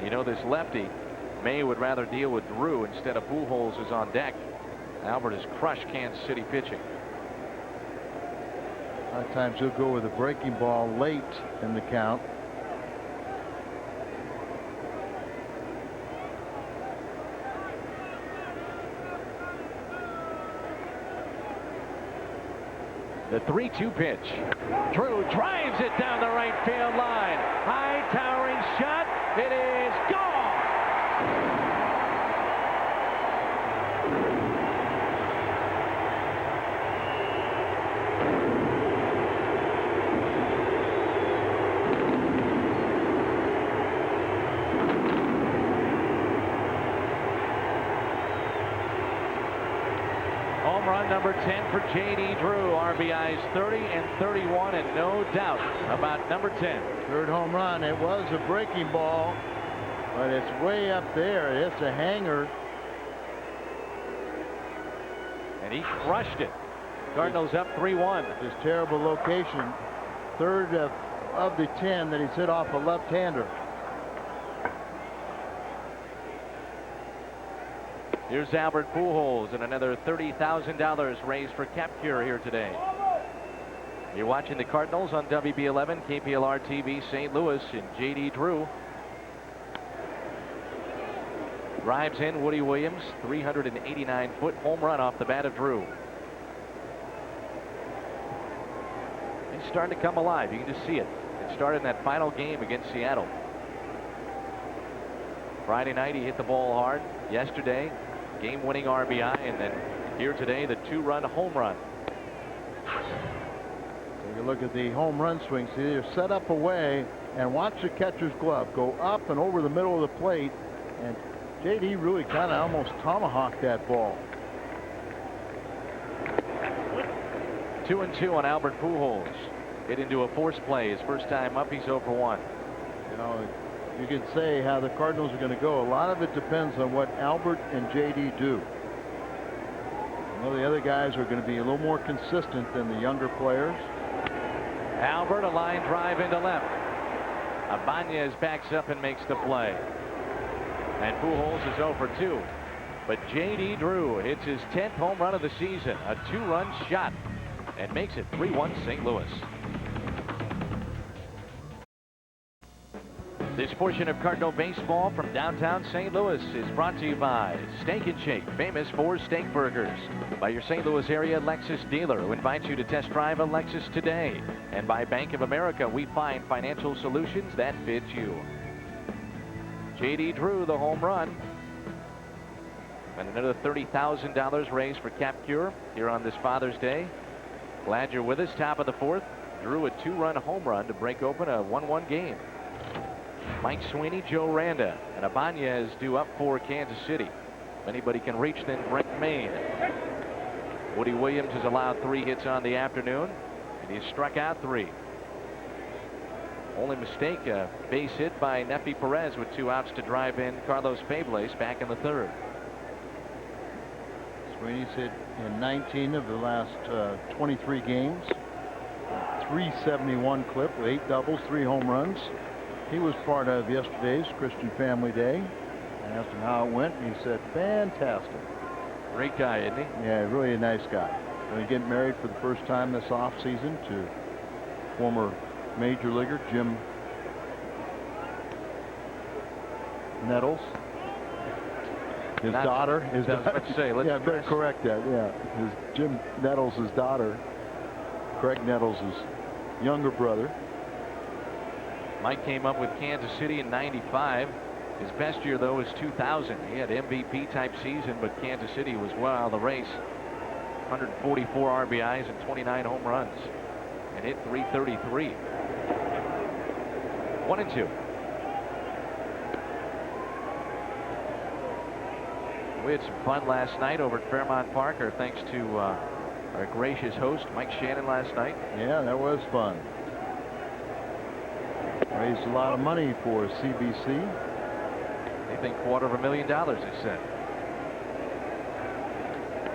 You know, this lefty, May would rather deal with Drew instead of Pujols is on deck. Albert has crushed Kansas City pitching. A lot of times he'll go with a breaking ball late in the count. The 3-2 pitch. Drew drives it down the right field line. High towering shot. It is gone. Home run number 10 for J.D. Drew. RBIs 30 and 31, and no doubt about number 10. Third home run. It was a breaking ball, but it's way up there. It's a hanger. And he crushed it. Cardinals up 3-1. This terrible location. Third of the 10 that he's hit off a left-hander. Here's Albert Pujols and another $30,000 raised for Capcure here today. You're watching the Cardinals on WB11, KPLR TV, St. Louis, and J.D. Drew. Drives in Woody Williams, 389-foot home run off the bat of Drew. He's starting to come alive. You can just see it. It started in that final game against Seattle. Friday night he hit the ball hard. Yesterday, game-winning RBI, and then here today, the 2-run home run. Take a look at the home run swing. See, they're set up away, and watch the catcher's glove go up and over the middle of the plate, and J.D. really kind of almost tomahawked that ball. 2-2 on Albert Pujols. Hit into a force play. His first time up, he's 0 for 1. You know, you can say how the Cardinals are going to go. A lot of it depends on what Albert and J.D. do. You know, the other guys are going to be a little more consistent than the younger players. Albert, a line drive into left. Ibanez backs up and makes the play. And Pujols is 0 for 2. But J.D. Drew hits his 10th home run of the season. A 2-run shot. And makes it 3-1 St. Louis. This portion of Cardinal baseball from downtown St. Louis is brought to you by Steak and Shake, famous for steak burgers. By your St. Louis area Lexus dealer, who invites you to test drive a Lexus today. And by Bank of America, we find financial solutions that fit you. J.D. Drew, the home run. And another $30,000 raised for Capcure here on this Father's Day. Glad you're with us. Top of the 4th. Drew a 2-run home run to break open a 1-1 game. Mike Sweeney, Joe Randa, and Ibanez due up for Kansas City. If anybody can reach, then Brent Maine. Woody Williams has allowed 3 hits on the afternoon, and he's struck out 3. Only mistake, a base hit by Nefi Perez with 2 outs to drive in Carlos Febles back in the 3rd. Sweeney's hit in 19 of the last 23 games. 371 clip with 8 doubles, 3 home runs. He was part of yesterday's Christian Family Day. I asked him how it went, and he said, fantastic. Great guy, isn't he? Yeah, really a nice guy. Going to get married for the first time this offseason to former major leaguer Jim Nettles. His daughter. Let's say. Yeah, better correct that. Yeah, Jim Nettles' his daughter. Craig Nettles' younger brother. Mike came up with Kansas City in '95. His best year, though, was 2000. He had MVP type season, but Kansas City was well out of the race. 144 RBIs and 29 home runs, and hit .333. 1-2. We had some fun last night over at Fairmount Park. Our thanks to our gracious host, Mike Shannon, last night. Yeah, that was fun. Raised a lot of money for CBC. They think $250,000, they said.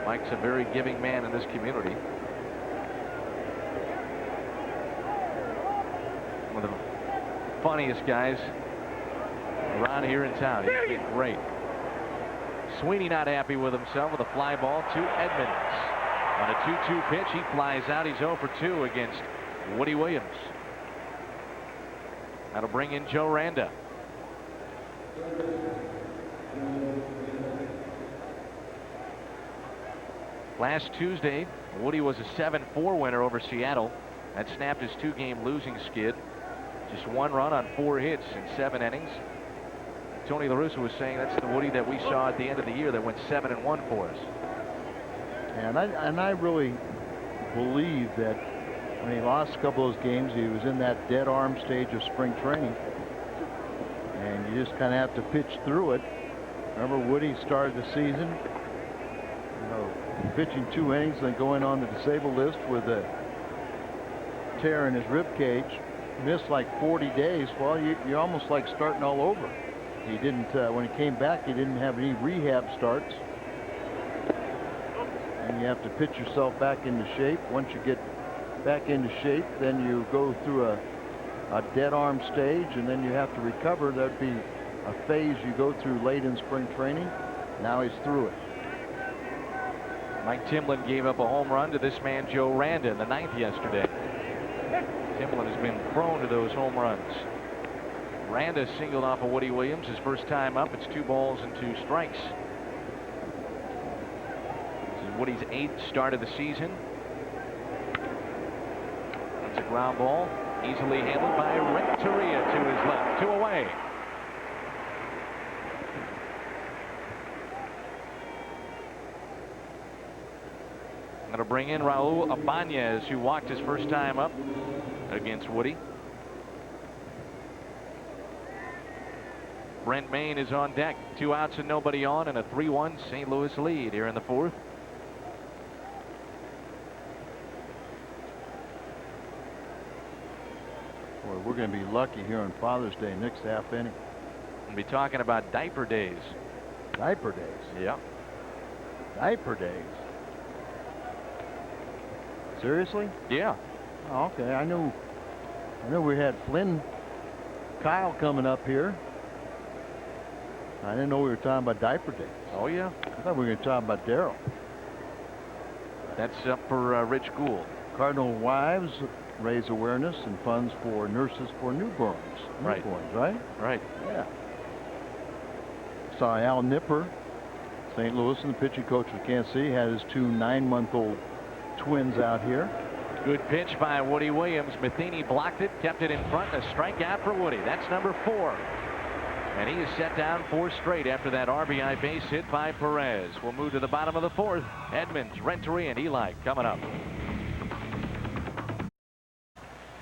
Mike's a very giving man in this community. One of the funniest guys around here in town. He's been great. Sweeney not happy with himself with a fly ball to Edmonds. On a 2-2 pitch, he flies out. He's 0 for 2 against Woody Williams. That'll bring in Joe Randa. Last Tuesday, Woody was a 7-4 winner over Seattle. That snapped his 2-game losing skid. Just 1 run on 4 hits in 7 innings. Tony La Russa was saying that's the Woody that we saw at the end of the year that went 7-1 for us. And I really believe that when he lost a couple of those games, he was in that dead arm stage of spring training. And you just kind of have to pitch through it. Remember, Woody started the season, pitching 2 innings, then going on the disabled list with a tear in his rib cage. Missed like 40 days. Well, you're almost like starting all over. He didn't, when he came back, he didn't have any rehab starts. And you have to pitch yourself back into shape. Once you get back into shape, then you go through a dead arm stage, and then you have to recover. That'd be a phase you go through late in spring training. Now he's through it. Mike Timlin gave up a home run to this man Joe Randa in the 9th yesterday. Timlin has been prone to those home runs. Randa singled off of Woody Williams his first time up. It's 2 balls and 2 strikes. This is Woody's 8th start of the season. It's a ground ball, easily handled by Renteria to his left. 2 away. Going to bring in Raul Ibanez, who walked his first time up against Woody. Brent Main is on deck. 2 outs and nobody on, and a 3-1 St. Louis lead here in the 4th. Boy, we're going to be lucky here on Father's Day next half inning. We'll be talking about diaper days. Diaper days? Yeah. Diaper days? Seriously? Yeah. Oh, okay. I knew we had Kyle coming up here. I didn't know we were talking about diaper days. Oh, yeah. I thought we were going to talk about Darryl. That's up for Rich Gould. Cardinal wives raise awareness and funds for nurses for newborns. Right. Newborns, right? Right. Yeah. Saw Al Nipper, St. Louis, and the pitching coach of Kansas City, had his 2 9-month-old twins out here. Good pitch by Woody Williams. Matheny blocked it, kept it in front. A strikeout for Woody. That's number 4. And he is set down 4 straight after that RBI base hit by Perez. We'll move to the bottom of the 4th. Edmonds, Renteria, and Eli coming up.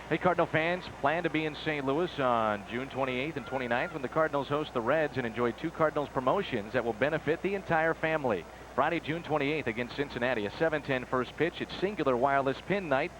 Hey, Cardinal fans, plan to be in St. Louis on June 28th and 29th when the Cardinals host the Reds and enjoy 2 Cardinals promotions that will benefit the entire family. Friday, June 28th against Cincinnati, a 7:10 first pitch. It's Singular Wireless Pin Night,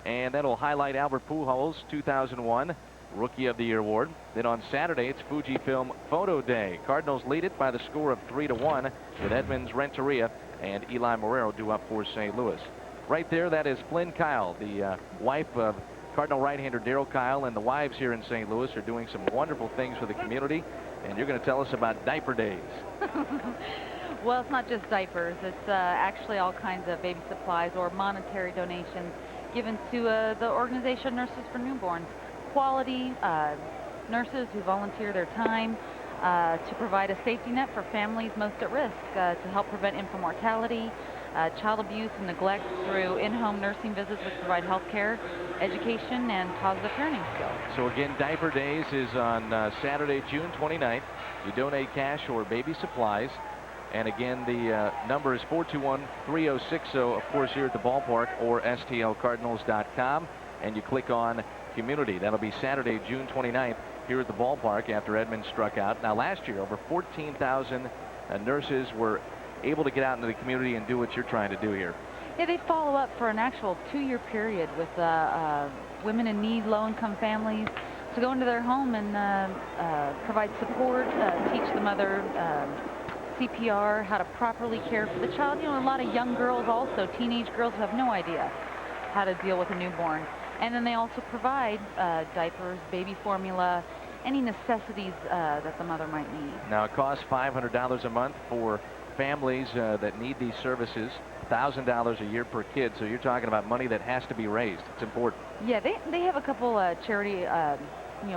and that'll highlight Albert Pujols' 2001 Rookie of the Year award. Then on Saturday, it's Fujifilm Photo Day. Cardinals lead it by the score of 3-1 with Edmonds Renteria and Eli Marrero due up for St. Louis. Right there, that is Flynn Kyle, the wife of Cardinal right-hander Darryl Kyle, and the wives here in St. Louis are doing some wonderful things for the community. And you're going to tell us about Diaper Days. Well, it's not just diapers. It's actually all kinds of baby supplies or monetary donations given to the organization Nurses for Newborns. Quality nurses who volunteer their time to provide a safety net for families most at risk, to help prevent infant mortality, child abuse and neglect through in-home nursing visits which provide health care, education, and positive parenting skills. So again, Diaper Days is on Saturday, June 29th. You donate cash or baby supplies. And again, the number is 421-3060, of course, here at the ballpark, or stlcardinals.com. And you click on Community. That'll be Saturday, June 29th, here at the ballpark after Edmonds struck out. Now, last year, over 14,000 nurses were able to get out into the community and do what you're trying to do here. Yeah, they follow up for an actual 2-year period with women in need, low-income families, to go into their home and provide support, teach the mother CPR, how to properly care for the child. You know, a lot of young girls also, teenage girls, who have no idea how to deal with a newborn. And then they also provide diapers, baby formula, any necessities that the mother might need. Now, it costs $500 a month for families that need these services, $1,000 a year per kid. So you're talking about money that has to be raised. It's important. Yeah, they have a couple charity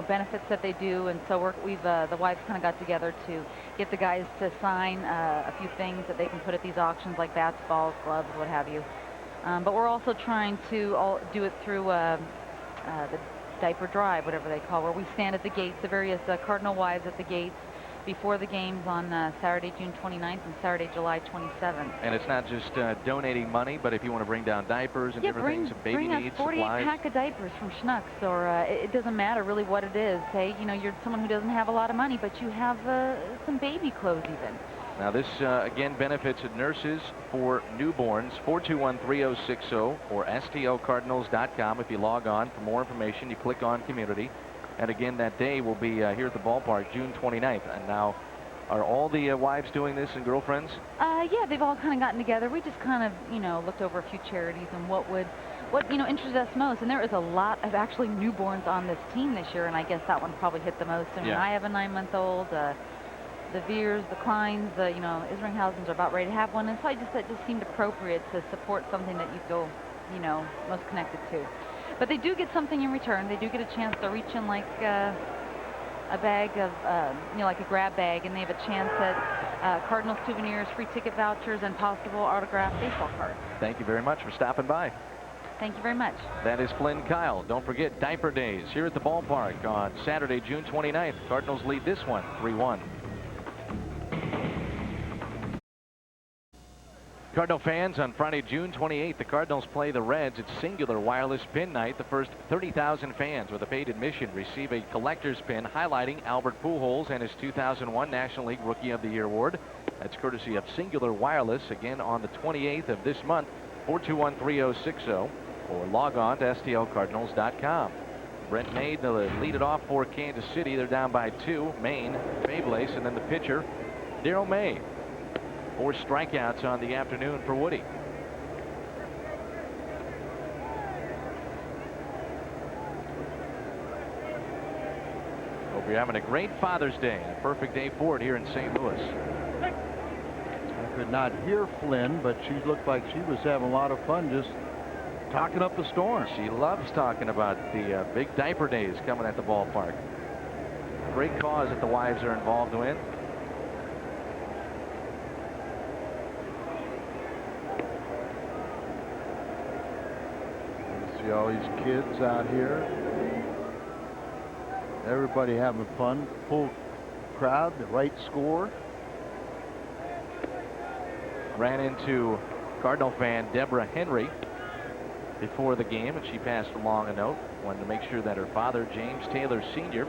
benefits that they do, and so we've the wives kind of got together to get the guys to sign a few things that they can put at these auctions, like bats, balls, gloves, what have you. But we're also trying to do it through the diaper drive, whatever they call, where we stand at the gates, the various Cardinal wives at the gates before the games on Saturday, June 29th and Saturday, July 27th. And it's not just donating money, but if you want to bring down diapers and different things, baby needs, bring a 48 supplies. pack of diapers from Schnucks, or it doesn't matter really what it is. Say, you know, you're someone who doesn't have a lot of money, but you have some baby clothes even. Now this again benefits Nurses for Newborns. 421-3060 or stlcardinals.com. If you log on for more information, you click on Community. And again, that day will be here at the ballpark, June 29th. And now, are all the wives doing this and girlfriends? Yeah, they've all kind of gotten together. We just kind of, looked over a few charities and what interested us most. And there is a lot of actually newborns on this team this year, and I guess that one probably hit the most. I mean, I have a 9-month-old. The Veers, the Kleins, Isringhausens are about ready to have one, and so that just seemed appropriate to support something that you feel, most connected to. But they do get something in return. They do get a chance to reach in like a bag of, like a grab bag, and they have a chance at Cardinal souvenirs, free ticket vouchers, and possible autographed baseball cards. Thank you very much for stopping by. Thank you very much. That is Flynn Kyle. Don't forget Diaper Days here at the ballpark on Saturday, June 29th. Cardinals lead this one 3-1. Cardinal fans, on Friday, June 28th, the Cardinals play the Reds at Singular Wireless Pin Night. The first 30,000 fans with a paid admission receive a collector's pin highlighting Albert Pujols and his 2001 National League Rookie of the Year award. That's courtesy of Singular Wireless, again on the 28th of this month, 421-3060, or log on to stlcardinals.com. Brent May to lead it off for Kansas City. They're down by 2. Maine, Fablace, and then the pitcher, Darryl May. 4 strikeouts on the afternoon for Woody. Hope you're having a great Father's Day. A perfect day for it here in St. Louis. I could not hear Flynn, but she looked like she was having a lot of fun just talking up the storm. She loves talking about the big diaper days coming at the ballpark. Great cause that the wives are involved in. See all these kids out here. Everybody having fun. Full crowd, the right score. Ran into Cardinal fan Deborah Henry before the game, and she passed along a note. Wanted to make sure that her father, James Taylor Sr.,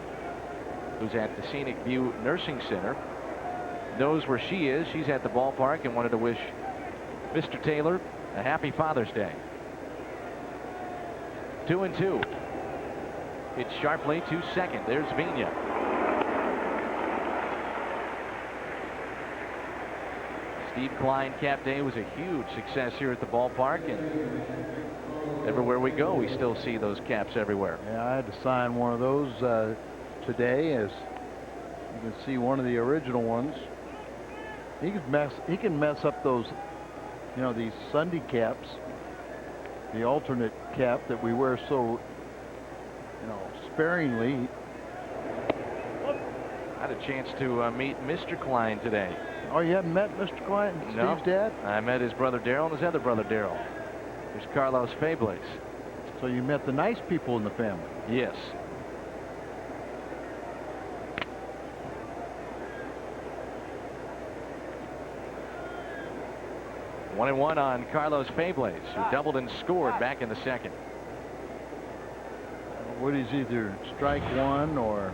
who's at the Scenic View Nursing Center, knows where she is. She's at the ballpark and wanted to wish Mr. Taylor a happy Father's Day. 2-2. Hit sharply to second. There's Vina. Steve Klein Cap Day was a huge success here at the ballpark, and everywhere we go, we still see those caps everywhere. Yeah, I had to sign one of those today, as you can see one of the original ones. He can mess up those, you know, these Sunday caps, the alternate cap that we wear so, you know, sparingly. I had a chance to meet Mr. Klein today. Oh, you haven't met Mr. Klein, No. Steve's dad? I met his brother Daryl and his other brother Daryl. There's Carlos Fables. So you met the nice people in the family. Yes. One and one on Carlos Fables, who doubled and scored back in the second. Woody's either strike one or,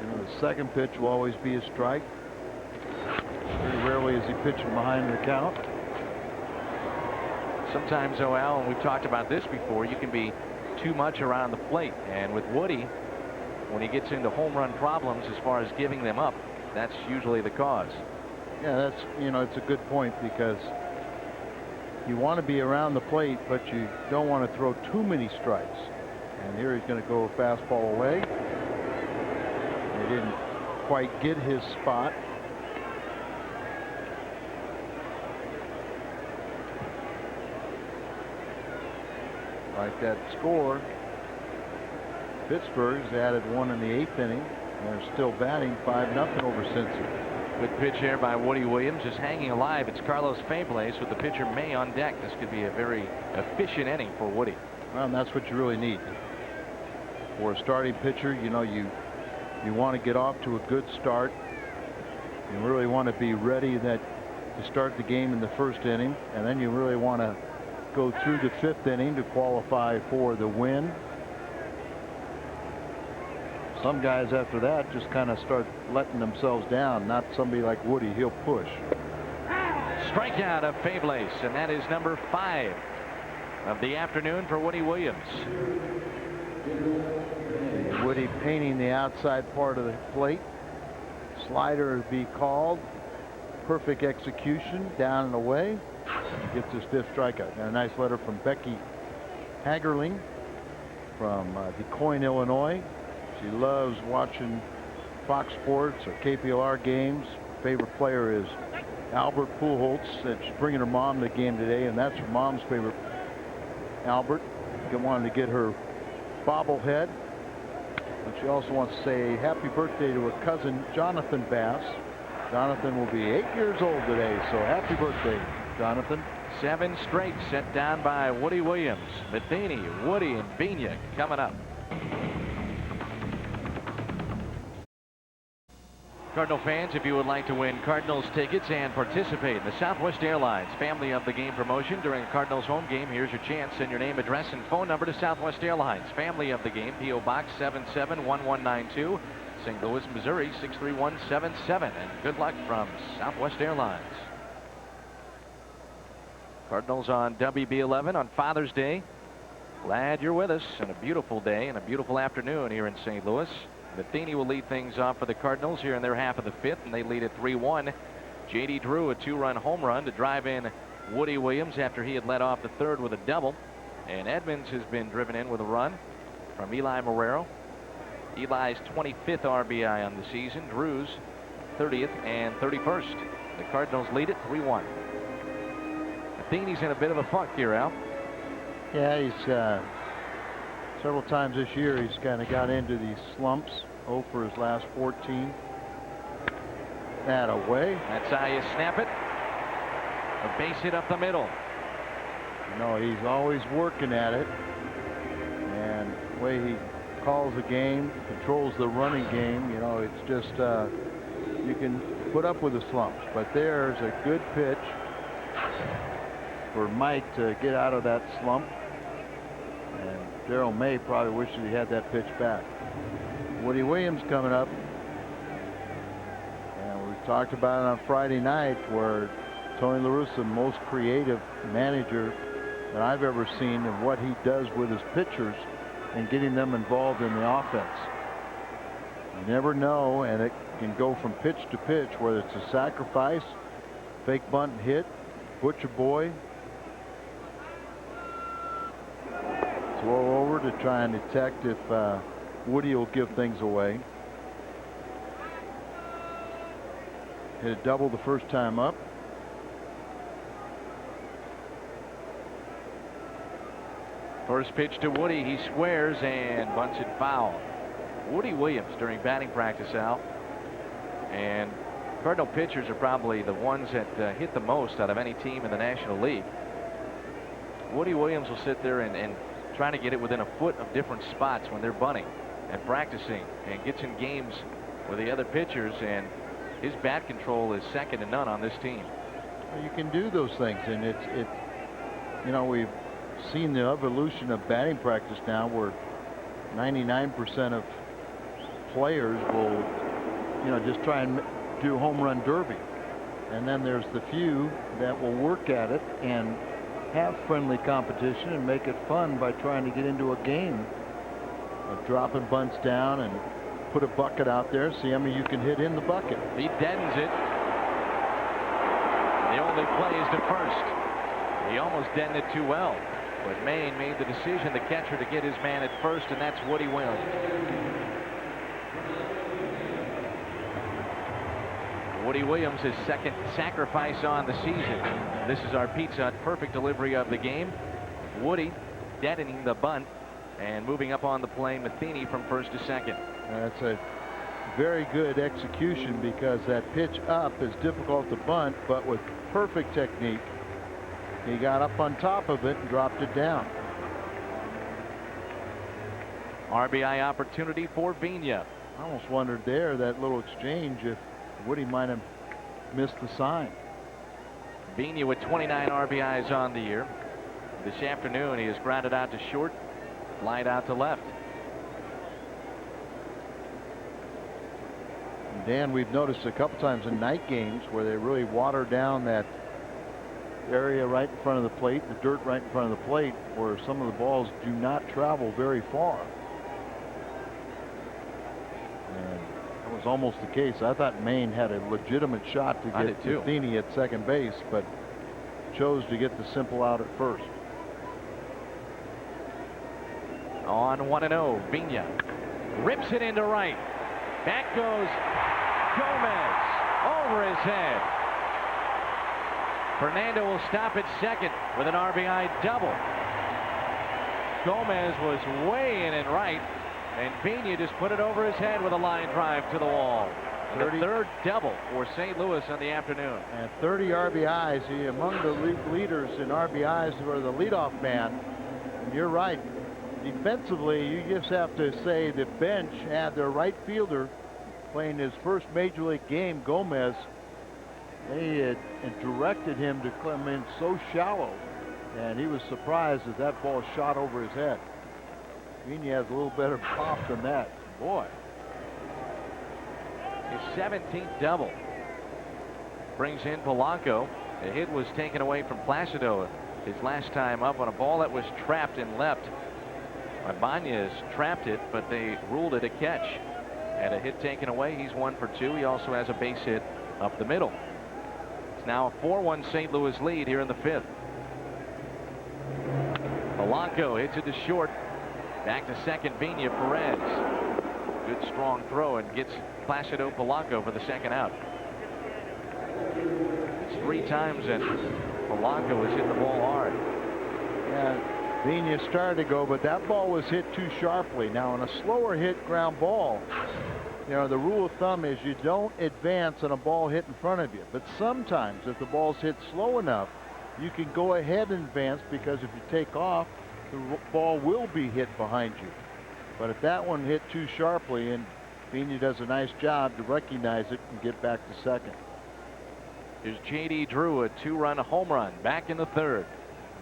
you know, the second pitch will always be a strike. Very rarely is he pitching behind the count. Sometimes, though, Al, and we've talked about this before, you can be too much around the plate. And with Woody, when he gets into home run problems as far as giving them up, that's usually the cause. Yeah, that's, you know, it's a good point, because you want to be around the plate, but you don't want to throw too many strikes. And here he's going to go fastball away. He didn't quite get his spot. Like that score, Pittsburgh's added one in the 8th inning. They're still batting 5-0 over Cincy. Good pitch here by Woody Williams, just hanging alive. It's Carlos Fables with the pitcher May on deck. This could be a very efficient inning for Woody. Well, and that's what you really need for a starting pitcher. You know, you want to get off to a good start. You really want to be ready to start the game in the 1st inning, and then you really want to go through the 5th inning to qualify for the win. Some guys after that just kind of start letting themselves down. Not somebody like Woody. He'll push. Strikeout of Fables, and that is number 5 of the afternoon for Woody Williams. Woody painting the outside part of the plate. Slider to be called. Perfect execution, down and away. He gets his 5th strikeout. And a nice letter from Becky Hagerling from DeCoin, Illinois. She loves watching Fox Sports or KPLR games. Favorite player is Albert Pujols. That she's bringing her mom to the game today, and that's her mom's favorite. Albert wanted to get her bobblehead. And she also wants to say happy birthday to her cousin Jonathan Bass. Jonathan will be 8 years old today, so happy birthday, Jonathan. 7 straight set down by Woody Williams. Matheny, Woody, and Vina coming up. Cardinal fans, if you would like to win Cardinals tickets and participate in the Southwest Airlines Family of the Game promotion during a Cardinals home game, here's your chance. Send your name, address, and phone number to Southwest Airlines Family of the Game, P.O. Box 771192, St. Louis, Missouri 63177. And good luck from Southwest Airlines. Cardinals on WB11 on Father's Day. Glad you're with us on a beautiful day and a beautiful afternoon here in St. Louis. Matheny will lead things off for the Cardinals here in their half of the 5th, and they lead at 3-1. J.D. Drew, a 2-run home run to drive in Woody Williams after he had led off the 3rd with a double. And Edmonds has been driven in with a run from Eli Marrero. Eli's 25th RBI on the season. Drew's 30th and 31st. The Cardinals lead it 3-1. Matheny's in a bit of a funk here, Al. Yeah, he's several times this year he's kind of got into these slumps. 0 for his last 14. That away. That's how you snap it. A base hit up the middle. You know, he's always working at it. And the way he calls the game, controls the running game, you know, it's just you can put up with the slumps. But there's a good pitch for Mike to get out of that slump. And Darrell May probably wishes he had that pitch back. Woody Williams coming up. And we talked about it on Friday night, where Tony La Russa, the most creative manager that I've ever seen, and what he does with his pitchers. and getting them involved in the offense. You never know, and it can go from pitch to pitch, whether it's a sacrifice, fake bunt and hit, butcher boy, throw over to try and detect if Woody will give things away. Hit a double the first time up. First pitch to Woody. He squares and bunts it foul. Woody Williams during batting practice, Al. And Cardinal pitchers are probably the ones that hit the most out of any team in the National League. Woody Williams will sit there and trying to get it within a foot of different spots when they're bunting and practicing, and gets in games with the other pitchers, and his bat control is second to none on this team. Well, you can do those things, and you know, we've seen the evolution of batting practice now, where 99% of players will, you know, just try and do home run derby, and then there's the few that will work at it and have friendly competition and make it fun by trying to get into a game of dropping bunts down and put a bucket out there, see how many you can hit in the bucket. He deadens it. The only play is to first. He almost deadened it too well, but Maine made the decision, the catcher, to get his man at first, and that's Woody Williams. Woody Williams, his second sacrifice on the season. This is our Pizza Hut perfect delivery of the game. Woody deadening the bunt and moving up on the play, Matheny from first to second. That's a very good execution, because that pitch up is difficult to bunt, but with perfect technique, he got up on top of it and dropped it down. RBI opportunity for Vigna. I almost wondered there, that little exchange, if Woody might have missed the sign. Vigna with 29 RBIs on the year. This afternoon he has grounded out to short, lined out to left. And Dan, we've noticed a couple times in night games where they really water down that area right in front of the plate, the dirt right in front of the plate, where some of the balls do not travel very far. And that was almost the case. I thought Maine had a legitimate shot to get Matheny at second base, but chose to get the simple out at first. On 1-0, Vigna rips it into right. Back goes Gomez over his head. Fernando will stop at second with an RBI double. Gomez was way in and right, and Vigna just put it over his head with a line drive to the wall. The third double for St. Louis on the afternoon. And 30 RBIs. He among the league leaders in RBIs, who are the leadoff man. And you're right. Defensively, you just have to say the bench had their right fielder playing his first major league game, Gomez. They had directed him to come in so shallow, and he was surprised that that ball shot over his head. Vigna has a little better pop than that. Boy. His 17th double. Brings in Polanco. The hit was taken away from Placido his last time up on a ball that was trapped in left. Ibanez trapped it, but they ruled it a catch. And a hit taken away. He's 1 for 2. He also has a base hit up the middle. It's now a 4-1 St. Louis lead here in the 5th. Polanco hits it to short. Back to second, Vigna. Perez. Good strong throw, and gets Placido Polanco for the second out. It's 3 times that Polanco has hit the ball hard. Yeah, Vigna started to go, but that ball was hit too sharply. Now, on a slower hit ground ball, you know, the rule of thumb is you don't advance on a ball hit in front of you. But sometimes, if the ball's hit slow enough, you can go ahead and advance, because if you take off, the ball will be hit behind you. But if that one hit too sharply, and Vigna does a nice job to recognize it and get back to second. Here's J.D. Drew, a 2-run home run back in the 3rd.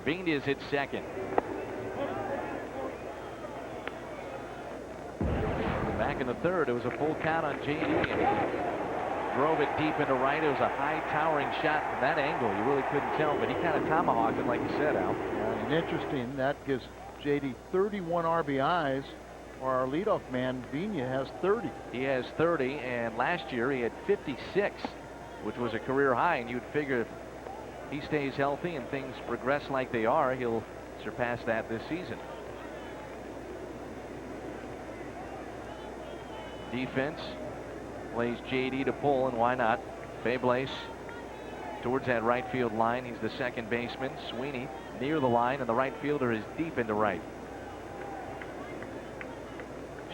Vigna's hit second. Back in the 3rd, it was a full count on J.D. and he drove it deep into right. It was a high towering shot from that angle. You really couldn't tell, but he kind of tomahawked it, like you said, Al. And interesting, that gives JD, 31 RBIs, or our leadoff man, Vina, has 30. He has 30, and last year he had 56, which was a career high, and you'd figure if he stays healthy and things progress like they are, he'll surpass that this season. Defense plays JD to pull, and why not? Fables towards that right field line. He's the second baseman. Sweeney near the line, and the right fielder is deep into right.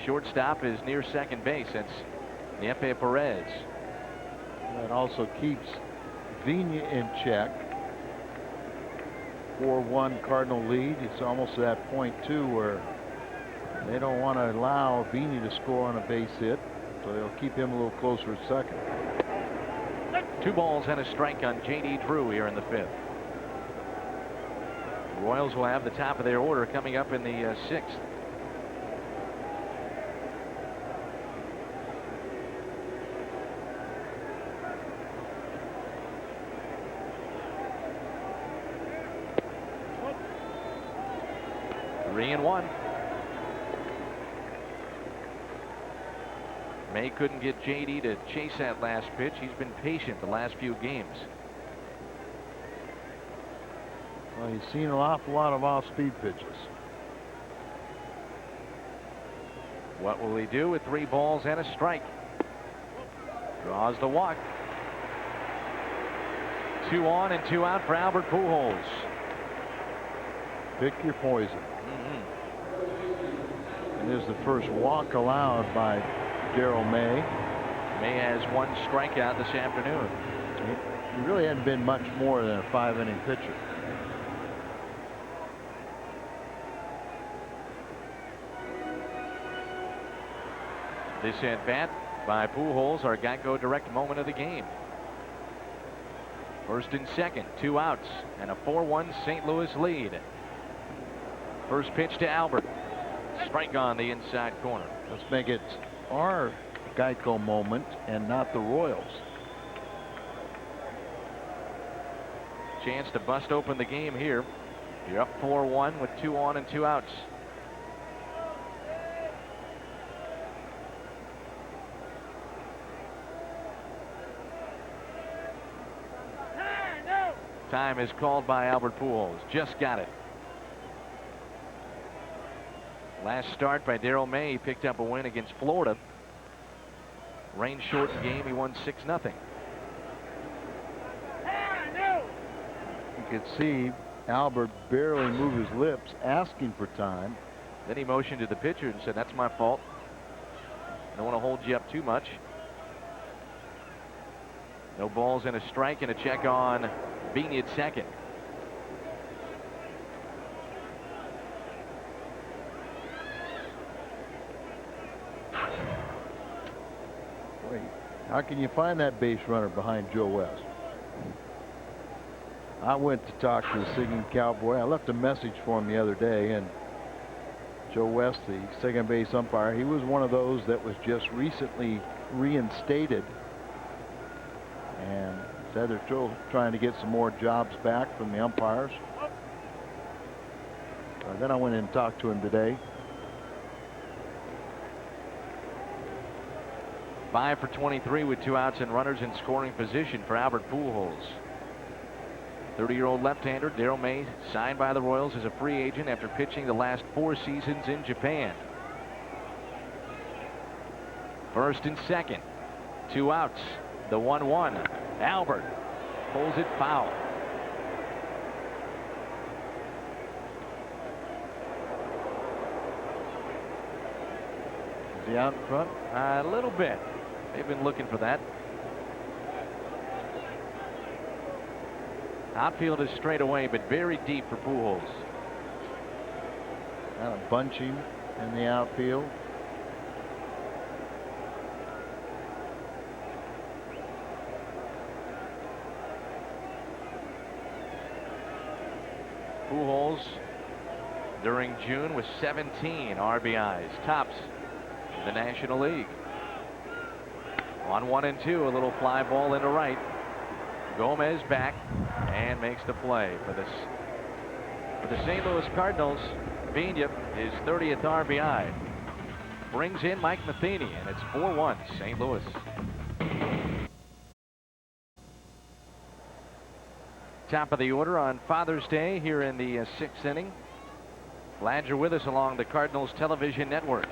Shortstop is near second base. That's Niefe Perez. That also keeps Vina in check. 4-1 Cardinal lead. It's almost to that point too where they don't want to allow Vina to score on a base hit, so they'll keep him a little closer at second. 2 balls and a strike on JD Drew here in the 5th. Royals will have the top of their order coming up in the 6th. Three and 1. May couldn't get JD to chase that last pitch. He's been patient the last few games. Well, he's seen an awful lot of off-speed pitches. What will he do with 3 balls and a strike? Draws the walk. 2 on and 2 out for Albert Pujols. Pick your poison. And there's the first walk allowed by Darrell May. May has 1 strikeout this afternoon. He really hadn't been much more than a 5-inning pitcher. This at bat by Pujols, our Geico Direct moment of the game. First and second, 2 outs, and a 4-1 St. Louis lead. First pitch to Albert. Strike on the inside corner. Let's make it our Geico moment and not the Royals. Chance to bust open the game here. You're up 4-1 with 2 on and 2 outs. Time is called by Albert Pujols. Just got it. Last start by Darrell May. He picked up a win against Florida. Rain shortened game. He won 6-0. You could see Albert barely move his lips, asking for time. Then he motioned to the pitcher and said, "That's my fault. I don't want to hold you up too much." No balls and a strike, and a check on Beanie at second. Wait, how can you find that base runner behind Joe West? I went to talk to the Singing Cowboy. I left a message for him the other day, and Joe West, the second base umpire, he was one of those that was just recently reinstated, and said they're still trying to get some more jobs back from the umpires. Then I went in and talked to him today. 5 for 23 with 2 outs and runners in scoring position for Albert Pujols. 30-year-old left-hander Darrell May signed by the Royals as a free agent after pitching the last 4 seasons in Japan. First and second, 2 outs. The 1-1. Albert pulls it foul. Is he out in front? A little bit. They've been looking for that. Outfield is straight away, but very deep for Pujols. Kind of bunching in the outfield. Pujols during June with 17 RBIs, tops in the National League. On 1 and 2, a little fly ball into right. Gomez back and makes the play for the St. Louis Cardinals. Pena, his 30th RBI. Brings in Mike Matheny, and it's 4-1 St. Louis. Top of the order on Father's Day here in the 6th inning. Glad you're with us along the Cardinals television network.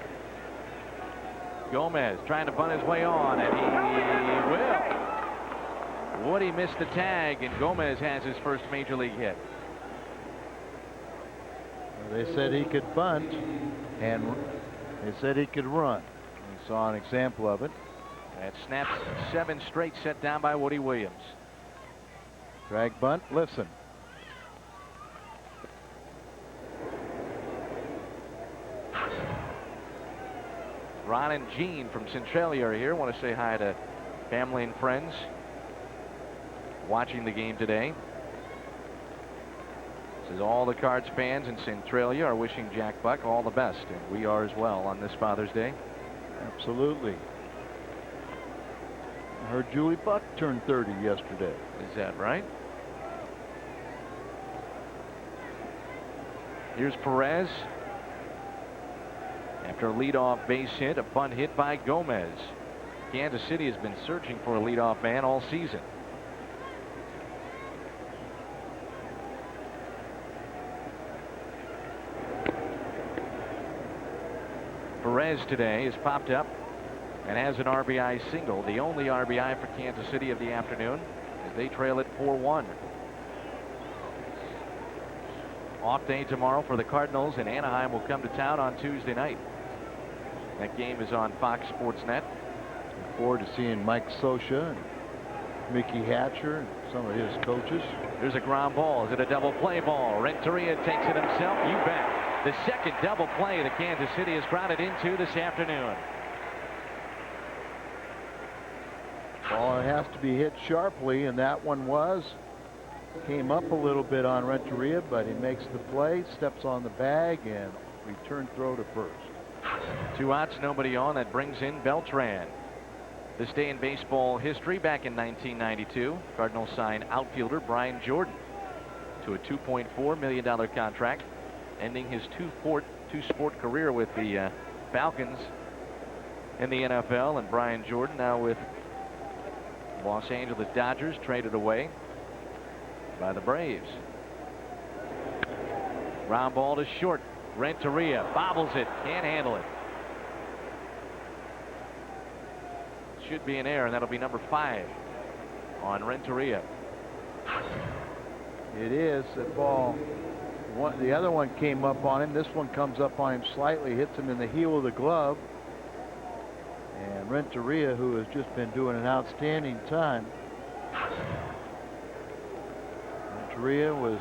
Gomez trying to bunt his way on, and he will. Woody missed the tag, and Gomez has his first major league hit. They said he could bunt, and they said he could run. We saw an example of it. That snaps 7 straight set down by Woody Williams. Drag bunt, listen. Ron and Jean from Centralia are here. Want to say hi to family and friends watching the game today. Says all the Cards fans in Centralia are wishing Jack Buck all the best, and we are as well on this Father's Day. Absolutely. I heard Julie Buck turned 30 yesterday. Is that right? Here's Perez. After a leadoff base hit, a bunt hit by Gomez. Kansas City has been searching for a leadoff man all season. Perez today has popped up and has an RBI single, the only RBI for Kansas City of the afternoon, as they trail it 4-1. Off day tomorrow for the Cardinals, and Anaheim will come to town on Tuesday night. That game is on Fox Sports Net. Look forward to seeing Mike Scioscia and Mickey Hatcher and some of his coaches. There's a ground ball. Is it a double play ball? Renteria takes it himself. You bet. The second double play that Kansas City has grounded into this afternoon. Ball has to be hit sharply, and that one was. Came up a little bit on Renteria, but he makes the play, steps on the bag, and return throw to first. 2 outs, nobody on. That brings in Beltran. This day in baseball history, back in 1992, Cardinals signed outfielder Brian Jordan to a $2.4 million contract, ending his two-sport career with the Falcons in the NFL. And Brian Jordan now with Los Angeles Dodgers, traded away by the Braves. Ground ball to short. Renteria bobbles it, can't handle it. Should be an error, and that'll be number 5 on Renteria. It is. That ball, the other one came up on him. This one comes up on him slightly, hits him in the heel of the glove. And Renteria, who has just been doing an outstanding time. Renteria was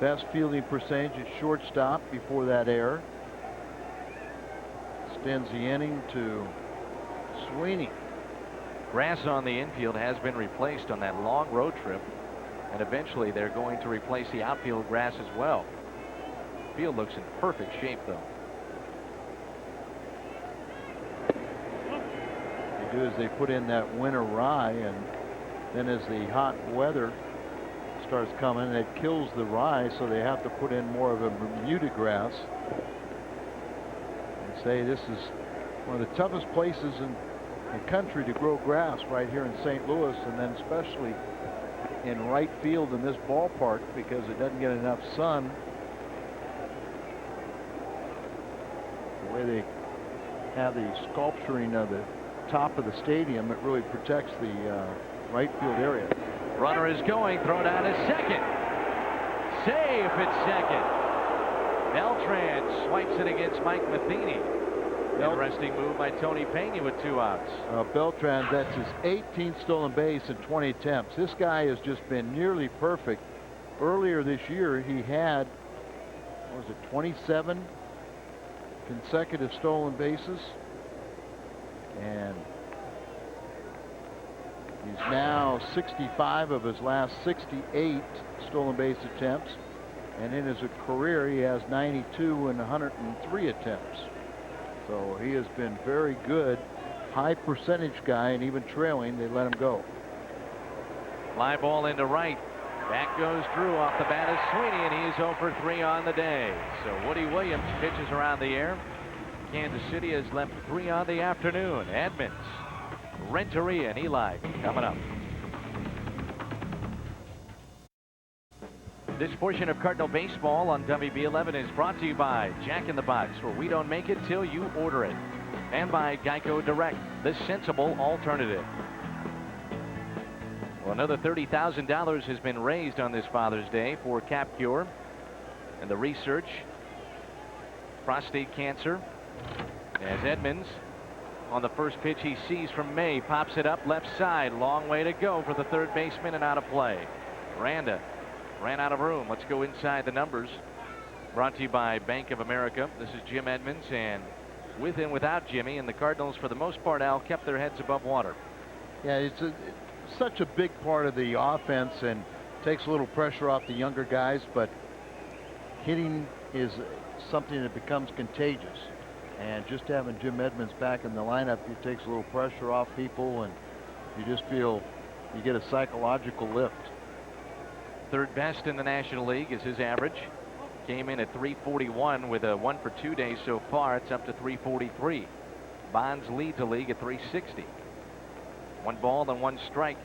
best fielding percentage at shortstop before that error. Extends the inning to Sweeney. Grass on the infield has been replaced on that long road trip, and eventually they're going to replace the outfield grass as well. Field looks in perfect shape, though. They do is they put in that winter rye, and then as the hot weather starts coming, it kills the rye, so they have to put in more of a Bermuda grass. They say this is one of the toughest places in the country to grow grass, right here in St. Louis, and then especially in right field in this ballpark, because it doesn't get enough sun. The way they have the sculpturing of the top of the stadium, it really protects the right field area. Runner is going, throw down to second. Safe at second. Beltran swipes it against Mike Matheny. Interesting move by Tony Pena with 2 outs. Beltran, that's his 18th stolen base in 20 attempts. This guy has just been nearly perfect. Earlier this year, he had, what was it, 27 consecutive stolen bases. And he's now 65 of his last 68 stolen base attempts. And in his career, he has 92 and 103 attempts. So he has been very good. High percentage guy, and even trailing, they let him go. Fly ball into right. Back goes Drew. Off the bat is Sweeney, and he's 0 for 3 on the day. So Woody Williams pitches around the air. Kansas City has left 3 on the afternoon. Edmonds, Renteria, and Eli coming up. This portion of Cardinal Baseball on WB11 is brought to you by Jack in the Box, where we don't make it till you order it. And by Geico Direct, the sensible alternative. Well, another $30,000 has been raised on this Father's Day for Cap Cure and the research. Prostate cancer. As Edmonds, on the first pitch he sees from May, pops it up left side. Long way to go for the third baseman and out of play. Randa ran out of room. Let's go inside the numbers. Brought to you by Bank of America. This is Jim Edmonds, and with and without Jimmy, and the Cardinals, for the most part, Al, kept their heads above water. Yeah, it's such a big part of the offense and takes a little pressure off the younger guys, but hitting is something that becomes contagious. And just having Jim Edmonds back in the lineup, it takes a little pressure off people, and you just feel you get a psychological lift. Third best in the National League is his average. Came in at 341 with a 1 for 2 days so far. It's up to 343. Bonds leads the league at 360. 1 ball and 1 strike.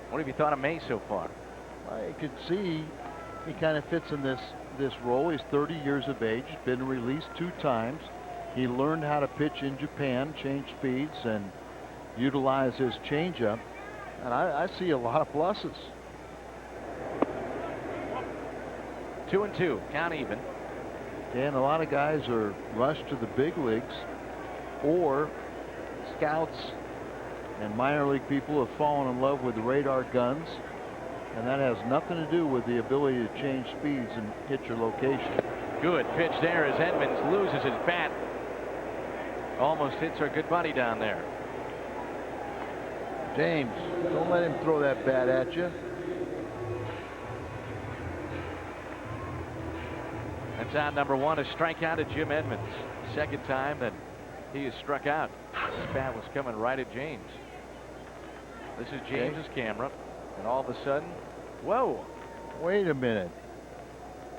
What have you thought of May so far? I could see he kind of fits in this role. He's 30 years of age, been released 2 times. He learned how to pitch in Japan, change speeds, and utilize his changeup. And I see a lot of pluses. 2-2, count even. And a lot of guys are rushed to the big leagues, or scouts and minor league people have fallen in love with the radar guns, and that has nothing to do with the ability to change speeds and hit your location. Good pitch there as Edmonds loses his bat. Almost hits our good buddy down there. James, don't let him throw that bat at you. That's out number 1, a strikeout to Jim Edmonds. Second time that he has struck out. This bat was coming right at James. This is James's camera, and all of a sudden, whoa! Wait a minute.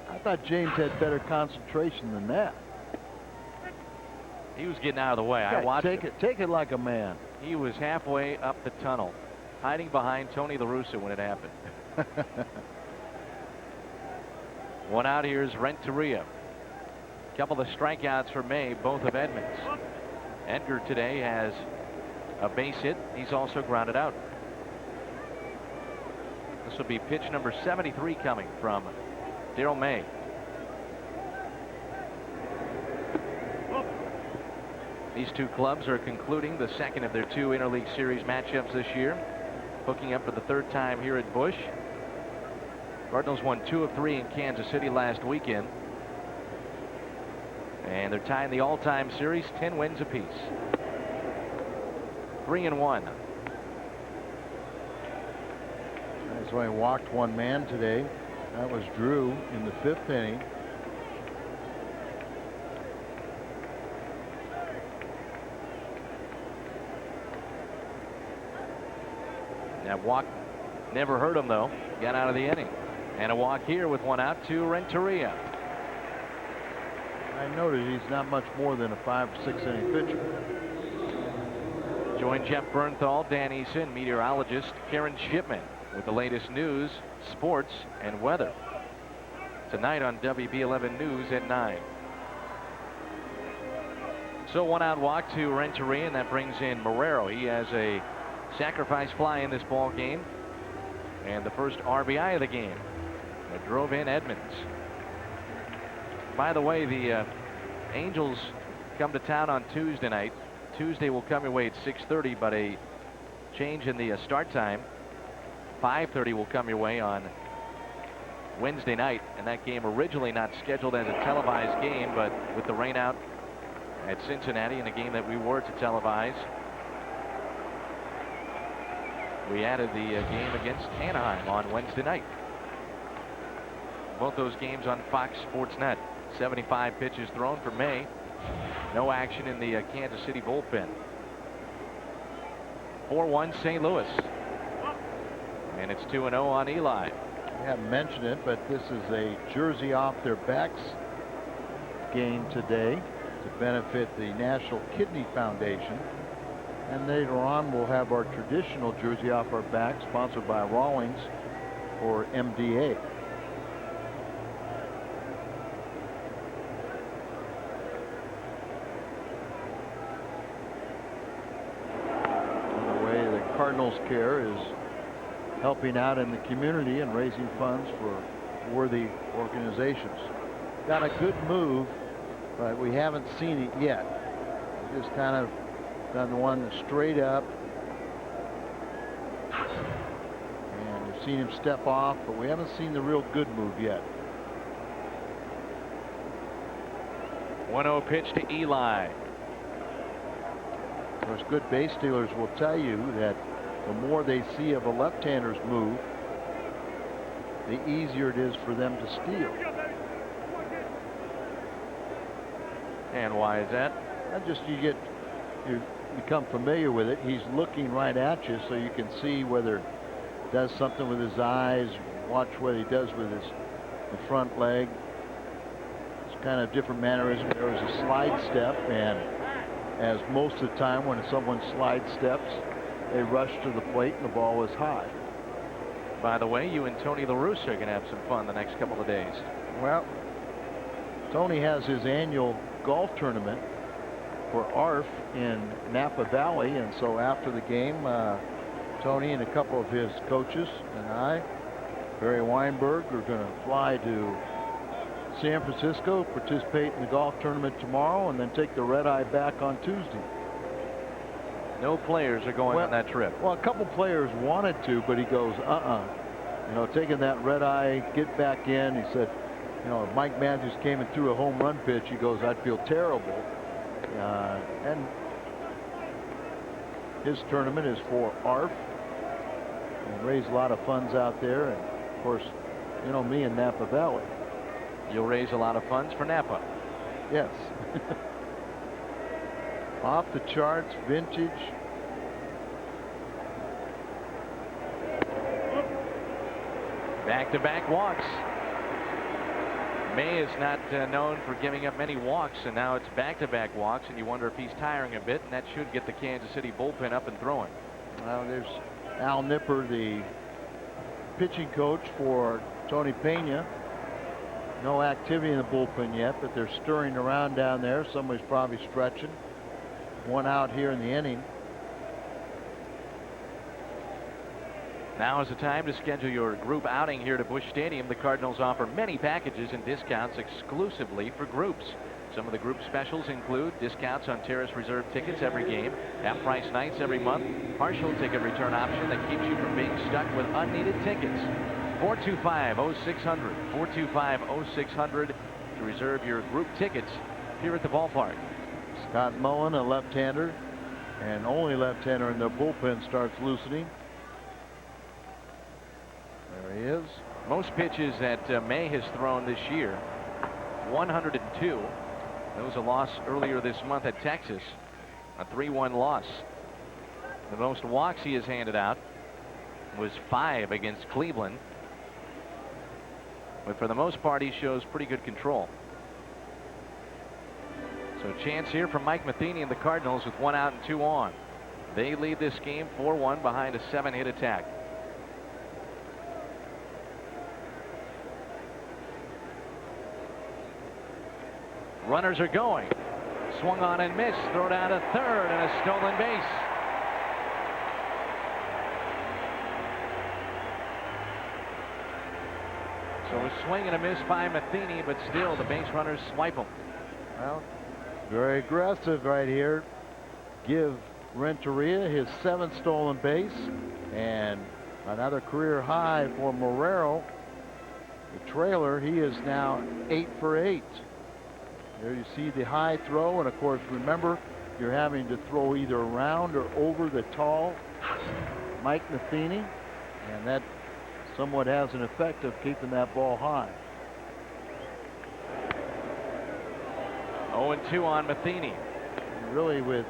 I thought James had better concentration than that. He was getting out of the way. I watched him. Take it like a man. He was halfway up the tunnel, hiding behind Tony La Russa when it happened. 1 out here is Renteria. Couple of strikeouts for May, both of Edmonds. Edgar today has a base hit. He's also grounded out. This will be pitch number 73 coming from Daryl May. These 2 clubs are concluding the second of their 2 interleague series matchups this year, hooking up for the 3rd time here at Busch. Cardinals won 2 of 3 in Kansas City last weekend, and they're tying the all-time series 10 wins apiece. 3-1. He's only walked 1 man today. That was Drew in the 5th inning. That walk never hurt him, though. Got out of the inning. And a walk here with 1 out to Renteria. I noted he's not much more than a 5 or 6 inning pitcher. Join Jeff Bernthal, Dan Eason, meteorologist Karen Shipman with the latest news, sports, and weather. Tonight on WB11 News at 9. So 1 out walk to Renteria, and that brings in Marrero. He has a sacrifice fly in this ball game, and the first RBI of the game that drove in Edmonds. By the way, the Angels come to town on Tuesday night. Tuesday will come your way at 6:30, but a change in the start time. 5:30 will come your way on Wednesday night, and that game originally not scheduled as a televised game, but with the rain out at Cincinnati in a game that we were to televise, we added the game against Anaheim on Wednesday night. Both those games on Fox Sports Net. 75 pitches thrown for May. No action in the Kansas City bullpen. 4-1 St. Louis. And it's 2-0 on Eli. I haven't mentioned it, but this is a jersey off their backs game today to benefit the National Kidney Foundation. And later on, we'll have our traditional jersey off our back, sponsored by Rawlings for MDA. And the way the Cardinals Care is helping out in the community and raising funds for worthy organizations. Got a good move, but we haven't seen it yet. Just kind of done the one straight up. And you've seen him step off, but we haven't seen the real good move yet. 1-0 pitch to Eli. Of course, good base stealers will tell you that the more they see of a left-hander's move, the easier it is for them to steal. And why is that? You become familiar with it. He's looking right at you, so you can see whether he does something with his eyes. Watch what he does with the front leg. It's kind of different mannerism. There was a slide step, and as most of the time when someone slide steps, they rush to the plate and the ball is high. By the way, you and Tony La Russa are going to have some fun the next couple of days. Well, Tony has his annual golf tournament for ARF in Napa Valley, and so after the game, Tony and a couple of his coaches and I, Barry Weinberg, are going to fly to San Francisco, participate in the golf tournament tomorrow, and then take the red eye back on Tuesday. No players are going on that trip. Well, a couple players wanted to, but he goes, you know, taking that red eye, get back in. He said, you know, if Mike Matthews came and threw a home run pitch, he goes, I'd feel terrible. And his tournament is for ARF. And raise a lot of funds out there. And of course, you know me in Napa Valley. You'll raise a lot of funds for Napa. Yes. Off the charts, vintage. Back-to-back walks. May is not known for giving up many walks, and now it's back-to-back walks, and you wonder if he's tiring a bit, and that should get the Kansas City bullpen up and throwing. Well, there's Al Nipper, the pitching coach for Tony Pena. No activity in the bullpen yet, but they're stirring around down there. Somebody's probably stretching. One out here in the inning. Now is the time to schedule your group outing here to Busch Stadium. The Cardinals offer many packages and discounts exclusively for groups. Some of the group specials include discounts on Terrace Reserve tickets every game, half-price nights every month, partial ticket return option that keeps you from being stuck with unneeded tickets. 425-0600, 425-0600 to reserve your group tickets here at the ballpark. Scott Mullen, a left-hander, and only left-hander in the bullpen, starts loosening. There he is. Most pitches that May has thrown this year, 102. There was a loss earlier this month at Texas, a 3-1 loss. The most walks he has handed out was 5 against Cleveland. But for the most part, he shows pretty good control. So a chance here from Mike Matheny and the Cardinals with 1 out and 2 on. They lead this game 4-1 behind a 7-hit attack. Runners are going. Swung on and missed. Throw down to third and a stolen base. So a swing and a miss by Matheny, but still the base runners swipe him. Well, very aggressive right here. Give Renteria his 7th stolen base and another career high for Marrero. The trailer, he is now 8 for 8. There you see the high throw, and of course remember you're having to throw either around or over the tall Mike Matheny, and that somewhat has an effect of keeping that ball high. 0-2 on Matheny. Really, with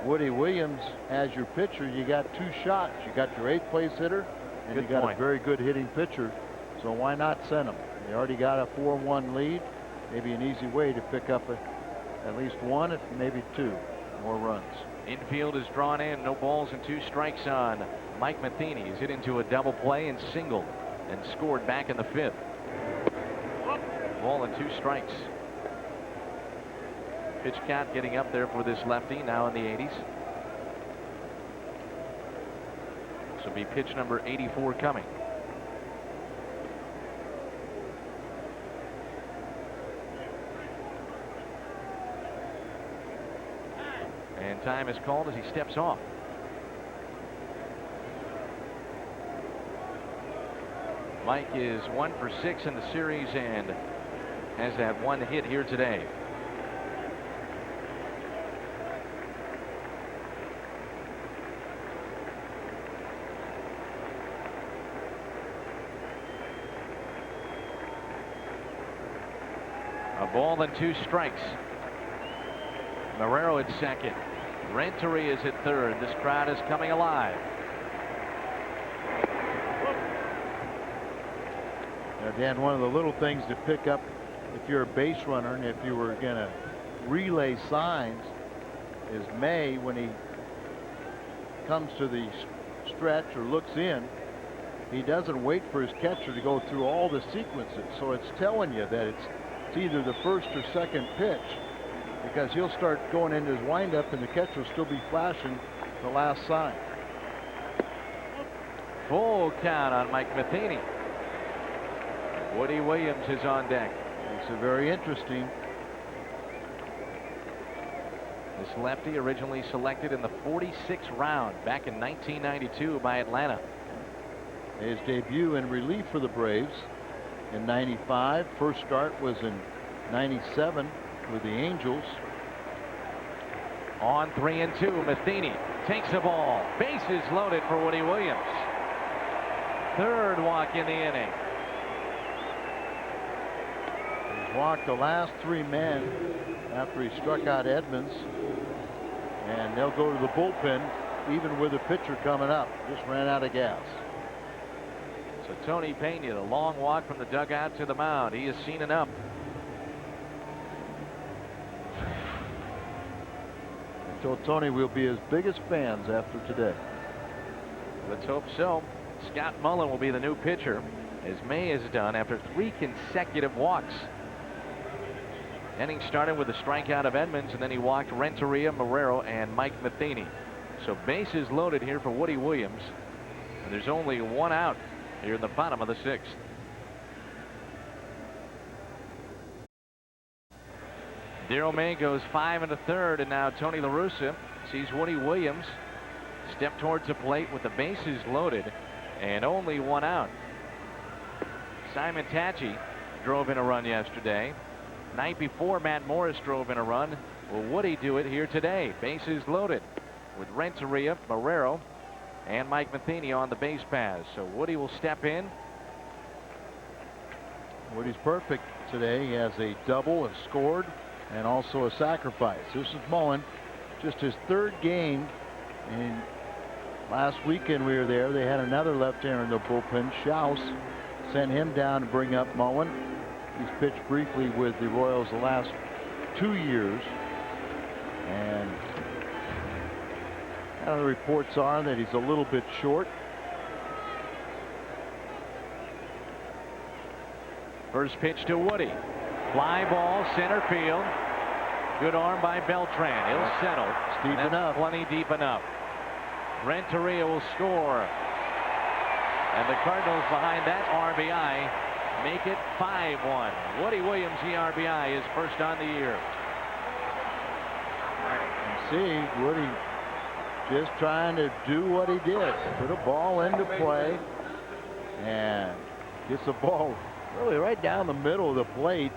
Woody Williams as your pitcher, you got 2 shots. You got your 8th place hitter And you got a very good hitting pitcher, so why not send him? They already got a 4-1 lead. Maybe an easy way to pick up at least one, if maybe two more runs. Infield is drawn in. No balls and 2 strikes on Mike Matheny. He's hit into a double play and singled and scored back in the 5th. Ball and 2 strikes. Pitch count getting up there for this lefty, now in the 80s. This will be pitch number 84 coming. And time is called as he steps off. Mike is 1 for 6 in the series and has had 1 hit here today. A ball and 2 strikes. Marrero at second. Renteria is at third. This crowd is coming alive. Now, Dan, one of the little things to pick up if you're a base runner and if you were going to relay signs is May, when he comes to the stretch or looks in, he doesn't wait for his catcher to go through all the sequences. So it's telling you that it's either the first or second pitch, because he'll start going into his windup and the catcher will still be flashing the last sign. Full count on Mike Matheny. Woody Williams is on deck. Makes it very interesting. This lefty originally selected in the 46th round back in 1992 by Atlanta. His debut in relief for the Braves in '95. First start was in '97 with the Angels. On 3-2, Matheny takes the ball. Bases loaded for Woody Williams. 3rd walk in the inning. He's walked the last 3 men after he struck out Edmonds, and they'll go to the bullpen even with the pitcher coming up. Just ran out of gas. So Tony Pena, the long walk from the dugout to the mound. He has seen enough. I told Tony we'll be his biggest fans after today. Let's hope so. Scott Mullen will be the new pitcher, as May has done after 3 consecutive walks. Inning started with a strikeout of Edmonds, and then he walked Renteria, Marrero, and Mike Matheny. So bases loaded here for Woody Williams, and there's only 1 out here in the bottom of the 6th. Darrell May goes 5 1/3, and now Tony La Russa sees Woody Williams step towards the plate with the bases loaded and only 1 out. Simon Tachi drove in a run yesterday. Night before, Matt Morris drove in a run. Will Woody do it here today? Bases loaded with Renteria, Marrero, and Mike Matheny on the base paths. So Woody will step in. Woody's perfect today. He has a double, and scored, and also a sacrifice. This is Mullen, just his 3rd game. And last weekend we were there. They had another left-hander in the bullpen. Schaus sent him down to bring up Mullen. He's pitched briefly with the Royals the last 2 years. And the reports are that he's a little bit short. First pitch to Woody. Fly ball, center field. Good arm by Beltran. He'll settle. It's deep enough. Plenty deep enough. Renteria will score. And the Cardinals, behind that RBI, make it 5-1. Woody Williams, the RBI, is first on the year. See, Woody just trying to do what he did. Put a ball into play and gets the ball really right down the middle of the plate.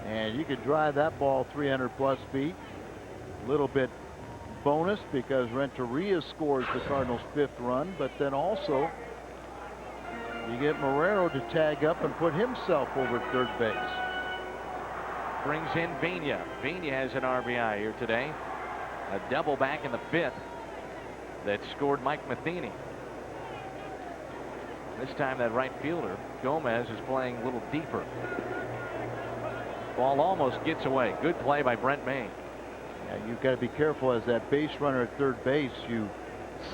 And you could drive that ball 300+ feet. A little bit bonus because Renteria scores the Cardinals' 5th run, but then also you get Marrero to tag up and put himself over at 3rd base. Brings in Pena. Pena has an RBI here today. A double back in the 5th that scored Mike Matheny. This time that right fielder, Gomez, is playing a little deeper. Ball almost gets away. Good play by Brent May. Yeah, you've got to be careful as that base runner at third base. You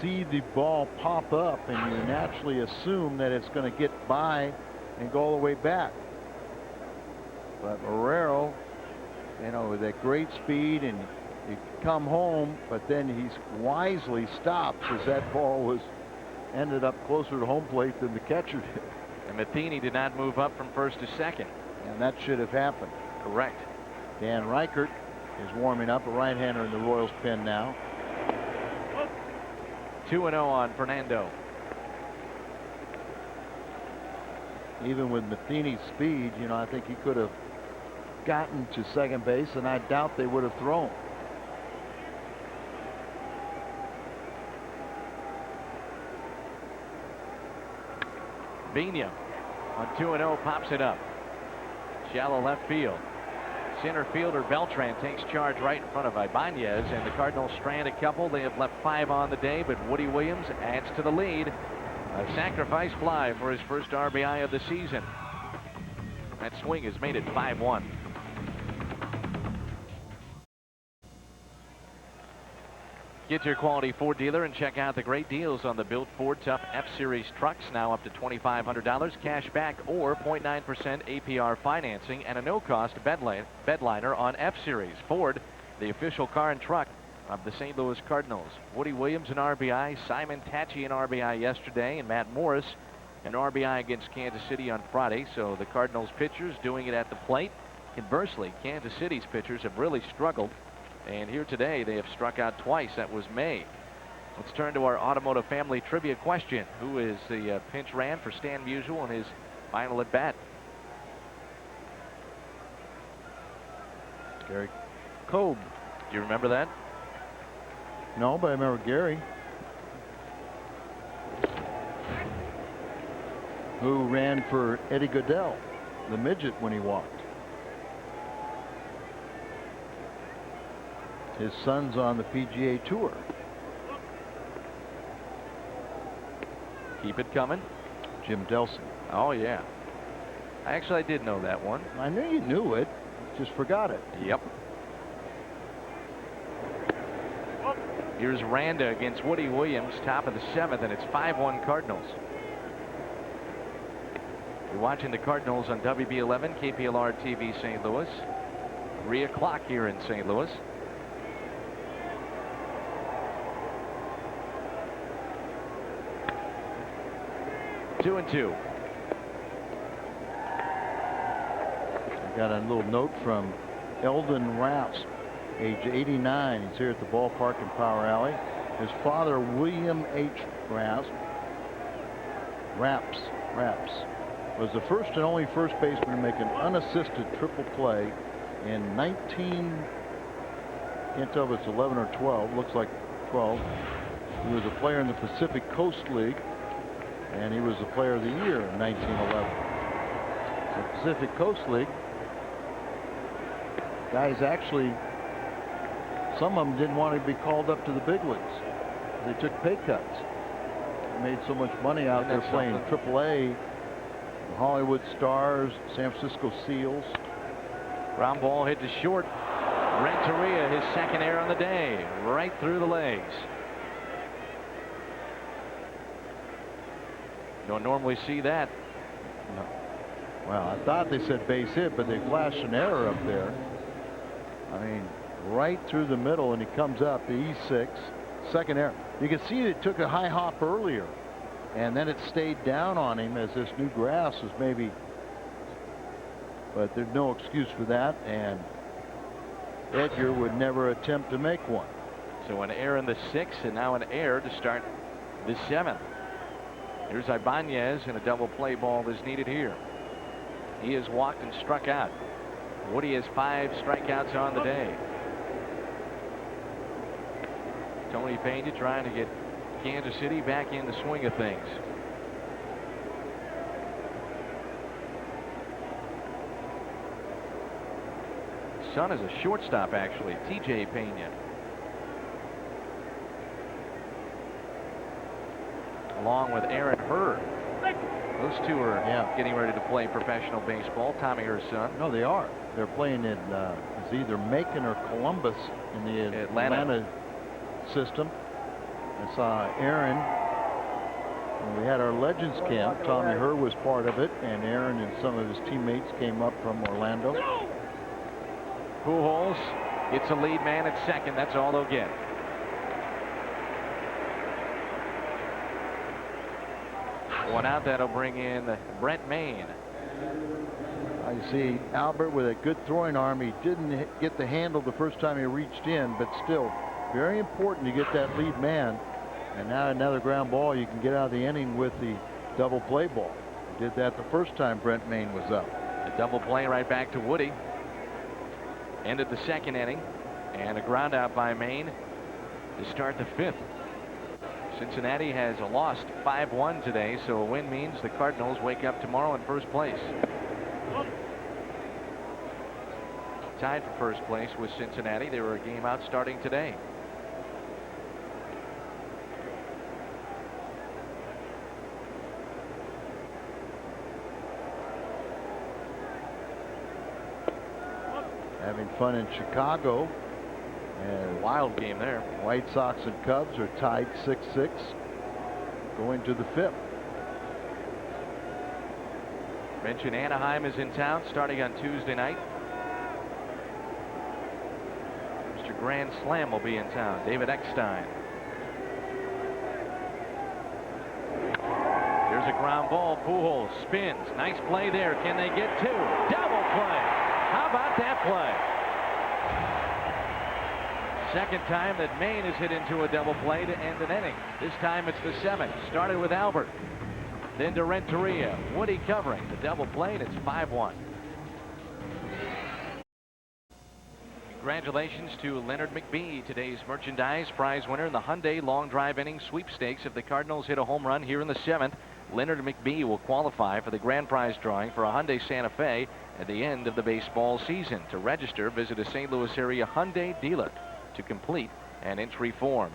see the ball pop up and you naturally assume that it's going to get by and go all the way back. But Marrero, you know, with that great speed, and you come home, but then he wisely stops as that ball ended up closer to home plate than the catcher did. And Matheny did not move up from first to second. And that should have happened. Correct. Dan Reichert is warming up, a right-hander in the Royals pen now. 2-0 on Fernando. Even with Matheny's speed, you know, I think he could have gotten to second base, and I doubt they would have thrown. Bina on 2-0 pops it up. Shallow left field. Center fielder Beltran takes charge right in front of Ibanez, and the Cardinals strand a couple. They have left 5 on the day, but Woody Williams adds to the lead. A sacrifice fly for his first RBI of the season. That swing has made it 5-1. Get to your quality Ford dealer and check out the great deals on the built Ford Tough F-Series trucks, now up to $2,500 cash back or 0.9% APR financing and a no-cost bedliner on F-Series. Ford, the official car and truck of the St. Louis Cardinals. Woody Williams an RBI, Simon Tachi an RBI yesterday, and Matt Morris an RBI against Kansas City on Friday. So the Cardinals pitchers doing it at the plate. Conversely, Kansas City's pitchers have really struggled. And here today, they have struck out twice. That was May. Let's turn to our automotive family trivia question. Who is the pinch ran for Stan Musial in his final at bat? Gary Cobb. Do you remember that? No, but I remember Gary. Who ran for Eddie Goodell, the midget, when he walked. His son's on the PGA Tour. Keep it coming. Jim Delson. Oh, yeah. Actually, I did know that one. I knew you knew it. Just forgot it. Yep. Here's Randa against Woody Williams, top of the 7th, and it's 5-1 Cardinals. You're watching the Cardinals on WB11, KPLR TV St. Louis. 3 o'clock here in St. Louis. Two and two. I got a little note from Eldon Rasp, age 89. He's here at the ballpark in Power Alley. His father, William H. Rasp, was the first and only first baseman to make an unassisted triple play in 19. Can't tell if it's 11 or 12. Looks like 12. He was a player in the Pacific Coast League, and he was the player of the year in 1911. The Pacific Coast League. Guys, actually, some of them didn't want to be called up to the big leagues. They took pay cuts. They made so much money out there playing AAA. The Hollywood Stars, San Francisco Seals. Ground ball hit to short. Renteria, his second error on the day, right through the legs. Don't normally see that. No. Well, I thought they said base hit, but they flashed an error up there. I mean, right through the middle, and he comes up the E6. Second error. You can see it took a high hop earlier, and then it stayed down on him as this new grass was maybe. But there's no excuse for that, and Edgar would never attempt to make one. So an error in the 6th, and now an error to start the 7th. Here's Ibanez, and a double play ball is needed here. He has walked and struck out. Woody has 5 strikeouts on the day. Tony Pena trying to get Kansas City back in the swing of things. Son is a shortstop, actually, TJ Pena. Along with Aaron Hurd. Those two are getting ready to play professional baseball. Tommy, her son. No, they are. They're playing in it's either Macon or Columbus in the Atlanta system. I saw Aaron when we had our Legends camp. Tommy Herr was part of it, and Aaron and some of his teammates came up from Orlando. Pujols gets a lead man at second. That's all they'll get. One out. That'll bring in Brent Maine. I see Albert with a good throwing arm. He didn't get the handle the first time he reached in, but still very important to get that lead man. And now another ground ball. You can get out of the inning with the double play ball. He did that the first time Brent Maine was up. A double play right back to Woody. Ended the second inning, and a ground out by Maine to start the fifth. Cincinnati has lost 5-1 today, so a win means the Cardinals wake up tomorrow in first place. Tied for first place with Cincinnati. They were a game out starting today. Having fun in Chicago. And wild game there. White Sox and Cubs are tied 6-6 going to the fifth. Mentioned Anaheim is in town starting on Tuesday night. Mr. Grand Slam will be in town. David Eckstein. There's a ground ball. Pujols spins. Nice play there. Can they get two? Double play. How about that play? Second time that Maine has hit into a double play to end an inning. This time it's the seventh. Started with Albert. Then to Renteria. Woody covering the double play, and it's 5-1. Congratulations to Leonard McBee, today's merchandise prize winner in the Hyundai Long Drive Inning Sweepstakes. If the Cardinals hit a home run here in the seventh, Leonard McBee will qualify for the grand prize drawing for a Hyundai Santa Fe at the end of the baseball season. To register, visit a St. Louis area Hyundai dealer to complete an entry form.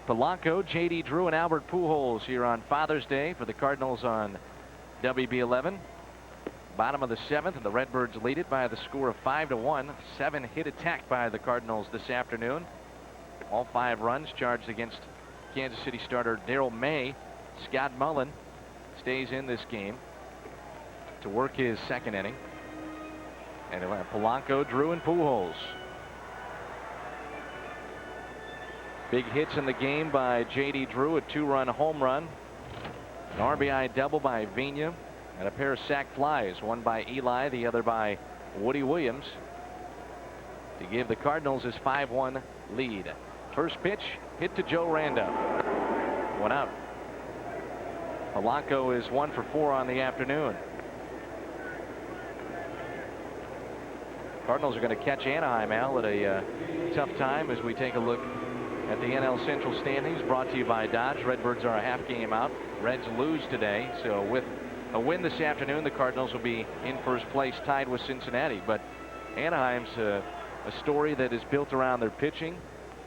Polanco, J.D. Drew, and Albert Pujols here on Father's Day for the Cardinals on WB11. Bottom of the seventh, and the Redbirds lead it by the score of 5-1. 7-hit attack by the Cardinals this afternoon. All 5 runs charged against Kansas City starter Darrell May. Scott Mullen stays in this game to work his second inning. And Polanco, Drew, and Pujols. Big hits in the game by J.D. Drew, a 2-run home run, an RBI double by Vigna, and a pair of sac flies, one by Eli, the other by Woody Williams, to give the Cardinals his 5-1 lead. First pitch hit to Joe Randa. 1 out. Polanco is 1 for 4 on the afternoon. Cardinals are going to catch Anaheim, Al, at a tough time as we take a look at the NL Central standings, brought to you by Dodge. Redbirds are a half game out. Reds lose today, so with a win this afternoon, the Cardinals will be in first place, tied with Cincinnati. But Anaheim's a story that is built around their pitching.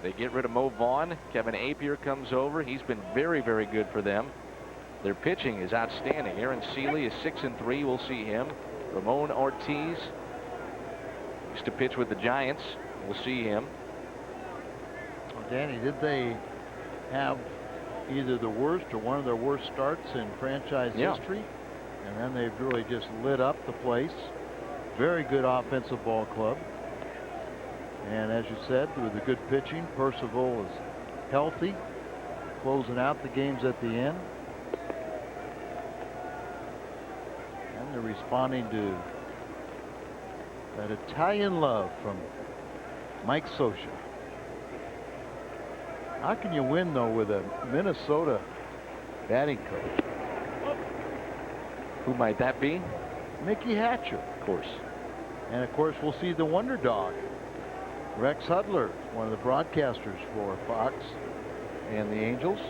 They get rid of Mo Vaughn. Kevin Apier comes over. He's been very, very good for them. Their pitching is outstanding. Aaron Seeley is 6-3. We'll see him. Ramon Ortiz used to pitch with the Giants. We'll see him. Danny, did they have either the worst or one of their worst starts in franchise history? And then they've really just lit up the place. Very good offensive ball club. And as you said, with the good pitching, Percival is healthy, closing out the games at the end. And they're responding to that Italian love from Mike Scioscia. How can you win, though, with a Minnesota batting coach? Who might that be? Mickey Hatcher, of course. And, of course, we'll see the wonder dog, Rex Hudler, one of the broadcasters for Fox and the Angels.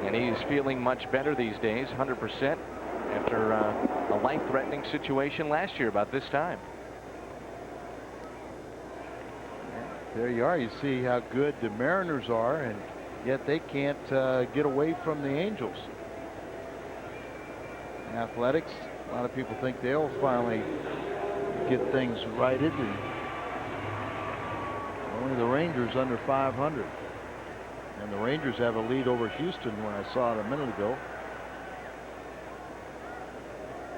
And he's feeling much better these days, 100%, after a life-threatening situation last year about this time. There you are. You see how good the Mariners are, and yet they can't get away from the Angels. Athletics, a lot of people think they'll finally get things righted. And only the Rangers under 500. And the Rangers have a lead over Houston when I saw it a minute ago.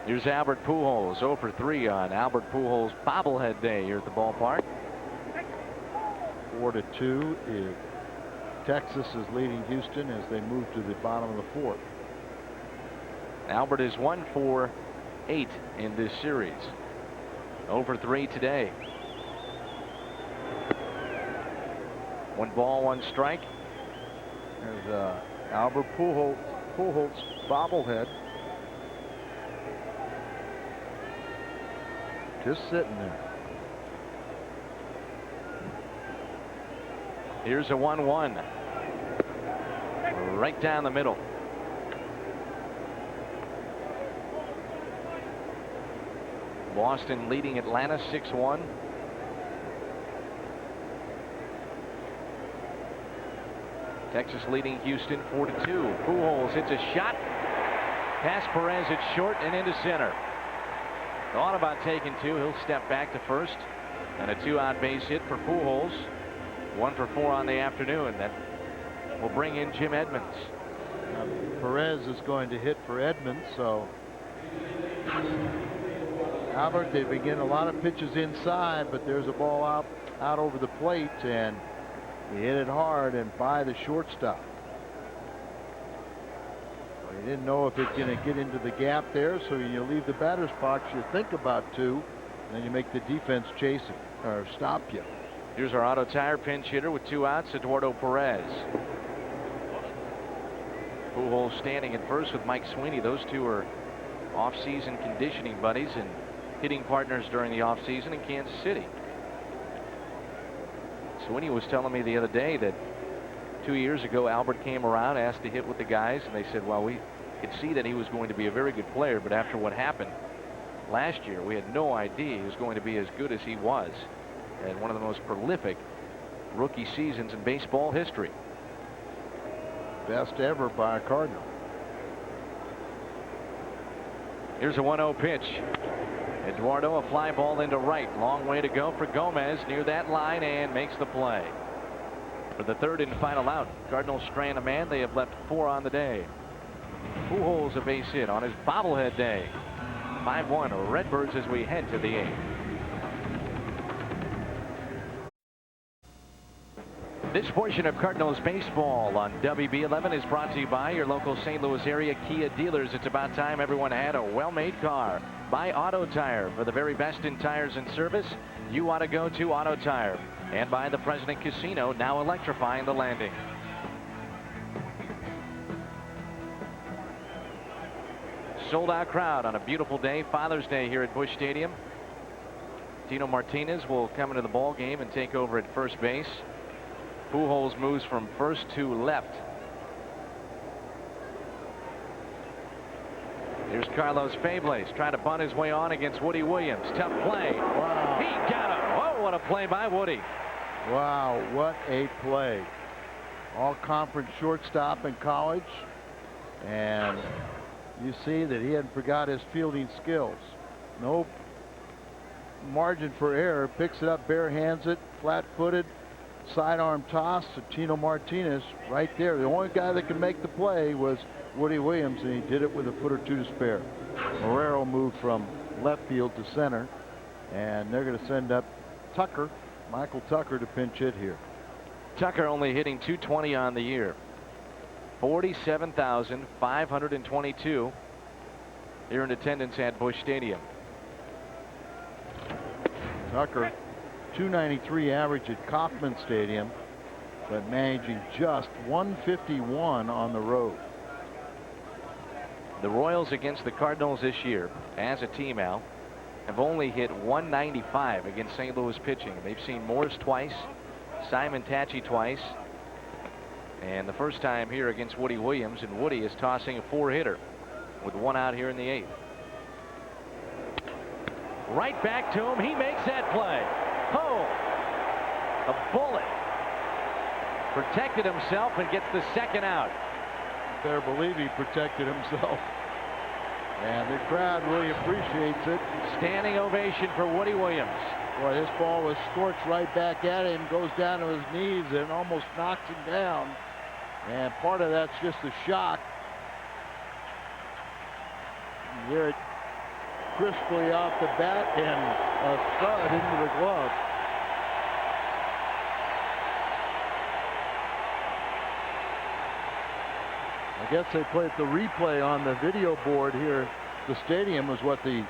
Here's Albert Pujols, 0 for 3 on Albert Pujols' bobblehead day here at the ballpark. 4-2 is Texas is leading Houston as they move to the bottom of the 4th. Albert is 1 for 8 in this series. 0 for 3 today. 1 ball, 1 strike. There's Albert Pujols bobblehead. Just sitting there. Here's a 1-1. Right down the middle. Boston leading Atlanta 6-1. Texas leading Houston 4-2. Pujols hits a shot. Past Perez, it's short and into center. Thought about taking 2. He'll step back to first. And a 2-out base hit for Pujols. 1 for 4 on the afternoon. That will bring in Jim Edmonds. Perez is going to hit for Edmonds, so Albert, they begin a lot of pitches inside, but there's a ball out over the plate, and he hit it hard and by the shortstop. Well, he didn't know if it's going to get into the gap there, so you leave the batter's box, you think about 2, and then you make the defense chase it or stop you. Here's our Auto Tire pinch hitter with 2 outs, Eduardo Perez. Pujols standing at first with Mike Sweeney. Those 2 are off-season conditioning buddies and hitting partners during the off-season in Kansas City. Sweeney was telling me the other day that 2 years ago Albert came around, asked to hit with the guys, and they said, well, we could see that he was going to be a very good player, but after what happened last year, we had no idea he was going to be as good as he was. And one of the most prolific rookie seasons in baseball history. Best ever by a Cardinal. Here's a 1-0 pitch. Eduardo, a fly ball into right. Long way to go for Gomez near that line and makes the play. For the 3rd and final out, Cardinals strand a man. They have left 4 on the day. Pujols a base hit on his bobblehead day. 5-1 Redbirds as we head to the 8th. This portion of Cardinals baseball on WB11 is brought to you by your local St. Louis area Kia dealers. It's about time everyone had a well-made car. By Auto Tire. For the very best in tires and service, you want to go to Auto Tire. And by the President Casino, now electrifying the Landing. Sold out crowd on a beautiful day, Father's Day here at Busch Stadium. Tino Martinez will come into the ball game and take over at first base. Pujols moves from first to left. Here's Carlos Fables trying to bunt his way on against Woody Williams. Tough play. Wow. He got him. Oh, what a play by Woody. Wow, what a play. All-conference shortstop in college. And you see that he hadn't forgot his fielding skills. No margin for error. Picks it up, bare hands it, flat-footed. Sidearm toss to Tino Martinez right there. The only guy that could make the play was Woody Williams, and he did it with a foot or 2 to spare. Marrero moved from left field to center, and they're going to send up Tucker, Michael Tucker, to pinch hit here. Tucker only hitting .220 on the year. 47,522 here in attendance at Busch Stadium. Tucker, .293 average at Kauffman Stadium, but managing just .151 on the road. The Royals against the Cardinals this year, as a team, Al, have only hit .195 against St. Louis pitching. They've seen Morse twice, Simon Tachi twice, and the first time here against Woody Williams, and Woody is tossing a 4-hitter with 1 out here in the 8th. Right back to him. He makes that play. Oh, a bullet. Protected himself and gets the 2nd out. Better believe he protected himself. And the crowd really appreciates it. Standing ovation for Woody Williams. Boy, this ball was scorched right back at him, goes down to his knees and almost knocks him down. And part of that's just the shock. You hear it crisply off the bat and a thud into the glove. I guess they played the replay on the video board here. The stadium was what the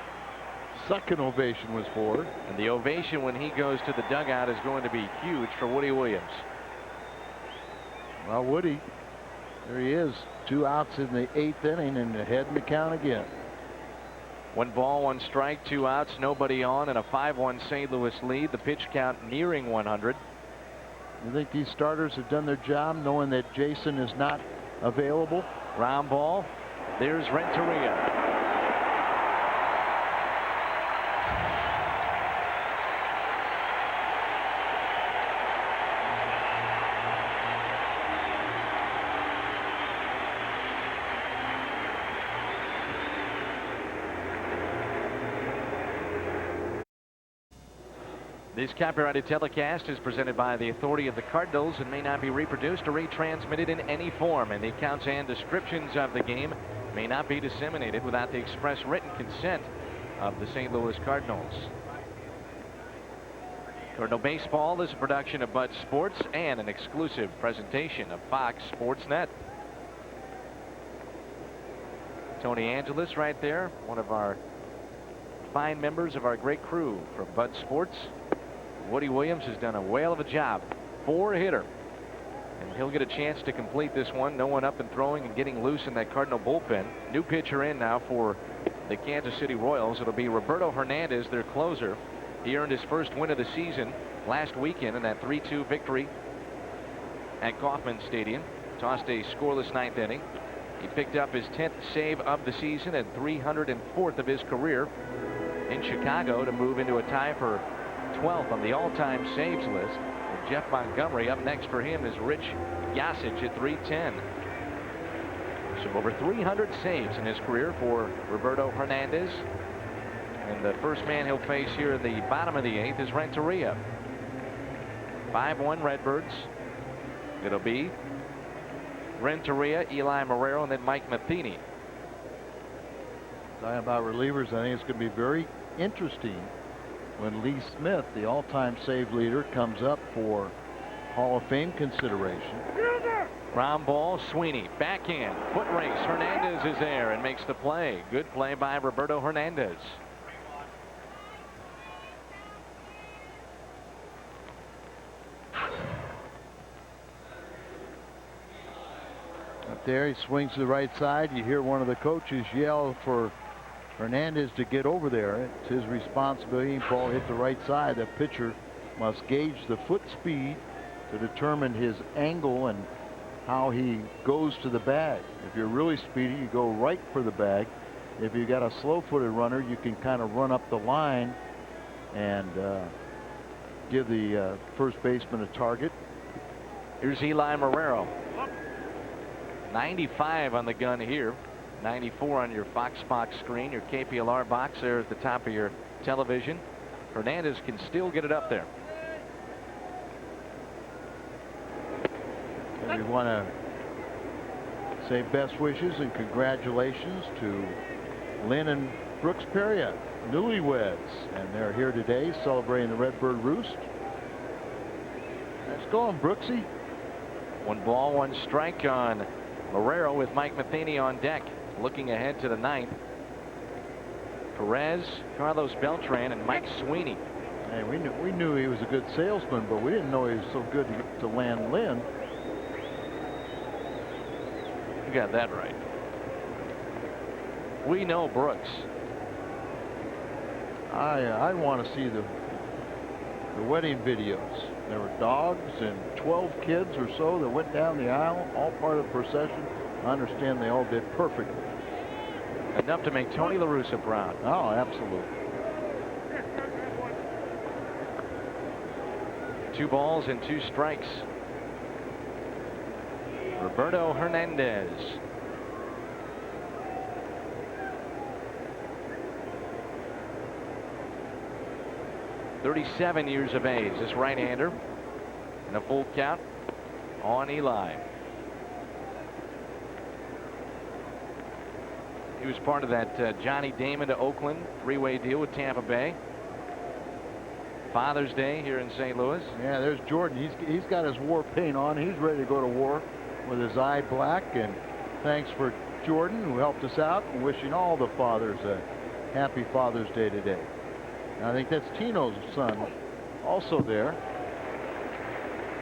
second ovation was for. And the ovation when he goes to the dugout is going to be huge for Woody Williams. Well, Woody, there he is. 2 outs in the 8th inning and ahead in the count again. 1 ball, 1 strike, 2 outs, nobody on, and a 5-1 St. Louis lead. The pitch count nearing 100. You think these starters have done their job knowing that Jason is not available? Ground ball. There's Renteria. This copyrighted telecast is presented by the authority of the Cardinals and may not be reproduced or retransmitted in any form, and the accounts and descriptions of the game may not be disseminated without the express written consent of the St. Louis Cardinals. Cardinal Baseball is a production of Bud Sports and an exclusive presentation of Fox Sports Net. Tony Angelis right there, one of our fine members of our great crew from Bud Sports. Woody Williams has done a whale of a job. 4-hitter. And he'll get a chance to complete this one. No one up and throwing and getting loose in that Cardinal bullpen. New pitcher in now for the Kansas City Royals. It'll be Roberto Hernandez, their closer. He earned his first win of the season last weekend in that 3-2 victory at Kauffman Stadium. Tossed a scoreless 9th inning. He picked up his 10th save of the season and 304th of his career in Chicago to move into a tie for 12th on the all-time saves list. And Jeff Montgomery up next for him is Rich Yasich at 310. So over 300 saves in his career for Roberto Hernandez. And the first man he'll face here in the bottom of the 8th is Renteria. 5-1 Redbirds. It'll be Renteria, Eli Marrero, and then Mike Matheny. Talking about relievers, I think it's going to be very interesting when Lee Smith, the all-time save leader, comes up for Hall of Fame consideration. Ground ball, Sweeney, backhand, foot race. Hernandez is there and makes the play. Good play by Roberto Hernandez. Up there, he swings to the right side. You hear one of the coaches yell for Hernandez to get over there. It's his responsibility. Ball hit the right side. The pitcher must gauge the foot speed to determine his angle and how he goes to the bag. If you're really speedy, you go right for the bag. If you got a slow-footed runner, you can kind of run up the line and give the first baseman a target. Here's Eli Marrero. 95 on the gun here. 94 on your Fox box screen, your KPLR box there at the top of your television. Hernandez can still get it up there. And we want to say best wishes and congratulations to Lynn and Brooks Peria, newlyweds, and they're here today celebrating the Redbird Roost. Nice going, Brooksy. 1 ball, 1 strike on Marrero with Mike Matheny on deck. Looking ahead to the 9th. Perez, Carlos Beltran, and Mike Sweeney. Hey, we knew he was a good salesman, but we didn't know he was so good to land Lynn. You got that right. We know Brooks. I want to see the wedding videos. There were dogs and 12 kids or so that went down the aisle, all part of the procession. I understand they all did perfectly. Enough to make Tony La Russa proud. Oh, absolutely. 2 balls and 2 strikes. Roberto Hernandez. 37 years of age, this right-hander. And a full count on Eli. He was part of that Johnny Damon to Oakland three-way deal with Tampa Bay. Father's Day here in St. Louis. Yeah, there's Jordan. He's got his war paint on. He's ready to go to war with his eye black. And thanks for Jordan, who helped us out, and wishing all the fathers a happy Father's Day today. And I think that's Tino's son also there.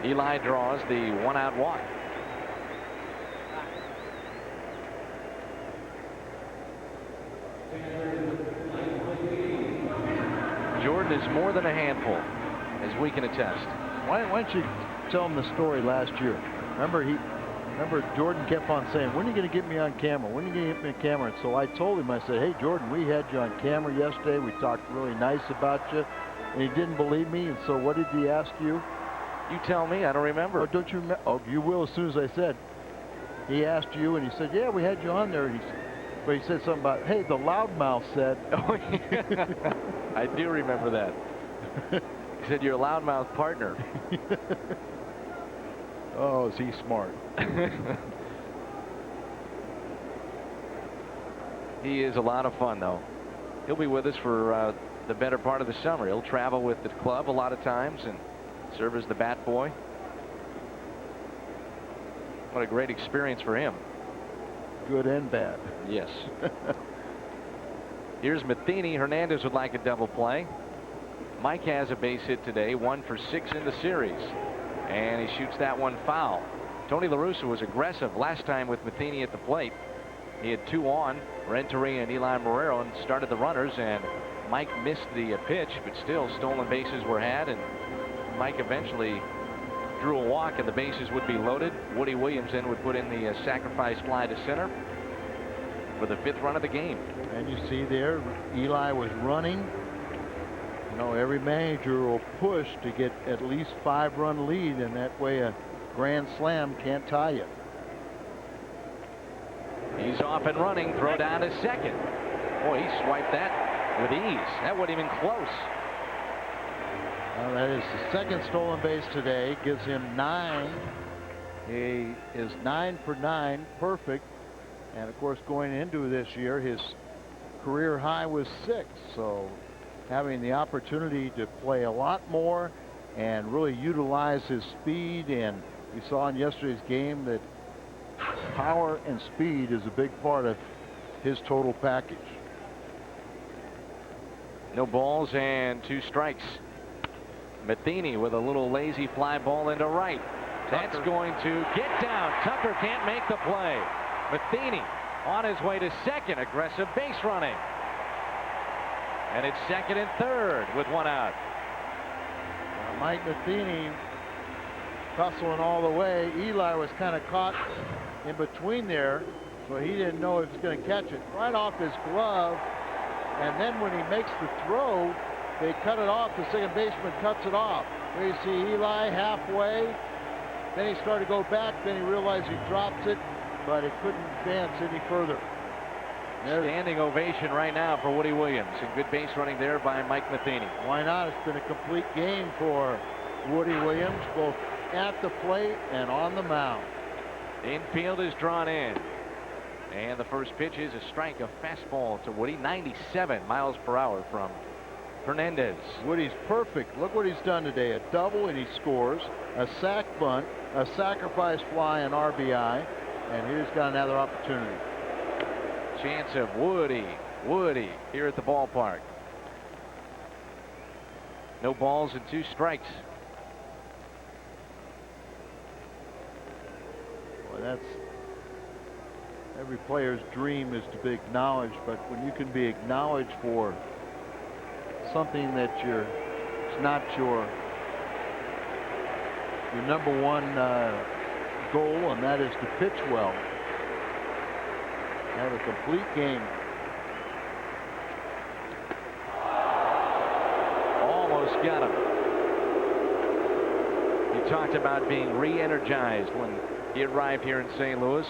Eli draws the one-out walk. Jordan is more than a handful, as we can attest. Why don't you tell him the story last year? Remember Jordan kept on saying, when are you going to get me on camera? When are you going to get me on camera? And so I told him, I said, hey, Jordan, we had you on camera yesterday. We talked really nice about you. And he didn't believe me. And so what did he ask you? You tell me. I don't remember. Oh, don't you remember? Oh, you will as soon as I said. He asked you, and he said, yeah, we had you on there. And but he said something about, hey, the loudmouth said. Oh, yeah. I do remember that. He said, you're a loudmouth partner. Oh, is he smart? He is a lot of fun, though. He'll be with us for the better part of the summer. He'll travel with the club a lot of times and serve as the bat boy. What a great experience for him. Good and bad. Yes. Here's Matheny. Hernandez would like a double play. Mike has a base hit today, 1 for 6 in the series. And he shoots that one foul. Tony La Russa was aggressive last time with Matheny at the plate. He had 2 on, Renteria and Eli Marrero, and started the runners, and Mike missed the pitch, but still stolen bases were had, and Mike eventually drew a walk, and the bases would be loaded. Woody Williams then would put in the sacrifice fly to center for the 5th run of the game. And you see there, Eli was running. You know, every manager will push to get at least 5-run lead, and that way a grand slam can't tie you. He's off and running. Throw down to second. Boy, he swiped that with ease. That wasn't even close. Well, that is the 2nd stolen base today. Gives him 9. He is 9 for 9, perfect. And of course, going into this year, his career high was 6. So having the opportunity to play a lot more and really utilize his speed, and we saw in yesterday's game that power and speed is a big part of his total package. No balls and 2 strikes. Matheny with a little lazy fly ball into right. That's going to get down. Tucker can't make the play. Matheny on his way to second. Aggressive base running. And it's 2nd and 3rd with 1 out. Mike Matheny hustling all the way. Eli was kind of caught in between there, so he didn't know if he was going to catch it. Right off his glove, and then when he makes the throw, they cut it off. The second baseman cuts it off. There you see Eli halfway. Then he started to go back. Then he realized he dropped it, but it couldn't advance any further. Standing ovation right now for Woody Williams, and good base running there by Mike Matheny. Why not? It's been a complete game for Woody Williams, both at the plate and on the mound. Infield is drawn in, and the first pitch is a strike, a fastball to Woody. 97 miles per hour from Hernandez. Woody's perfect. Look what he's done today. A double and he scores, a sac bunt, a sacrifice fly, and RBI, and here's got another opportunity. Chance of Woody here at the ballpark. No balls and 2 strikes. Well, that's every player's dream, is to be acknowledged, but when you can be acknowledged for something that it's not your number 1 goal, and that is to pitch well. Have a complete game. Almost got him. He talked about being re-energized when he arrived here in St. Louis.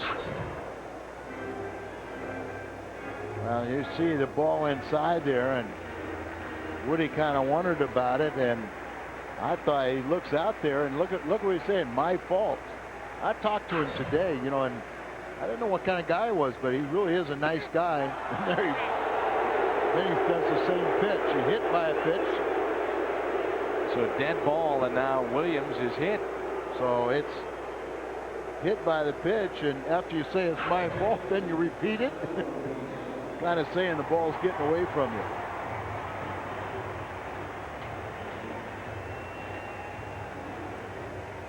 Well, you see the ball inside there, and Woody kind of wondered about it, and I thought he looks out there and look what he's saying. My fault. I talked to him today, you know, and I didn't know what kind of guy he was, but he really is a nice guy. And there then he does the same pitch. He hit by a pitch. So dead ball, and now Williams is hit. So it's hit by the pitch, and after you say it's my fault, then you repeat it. Kind of saying the ball's getting away from you.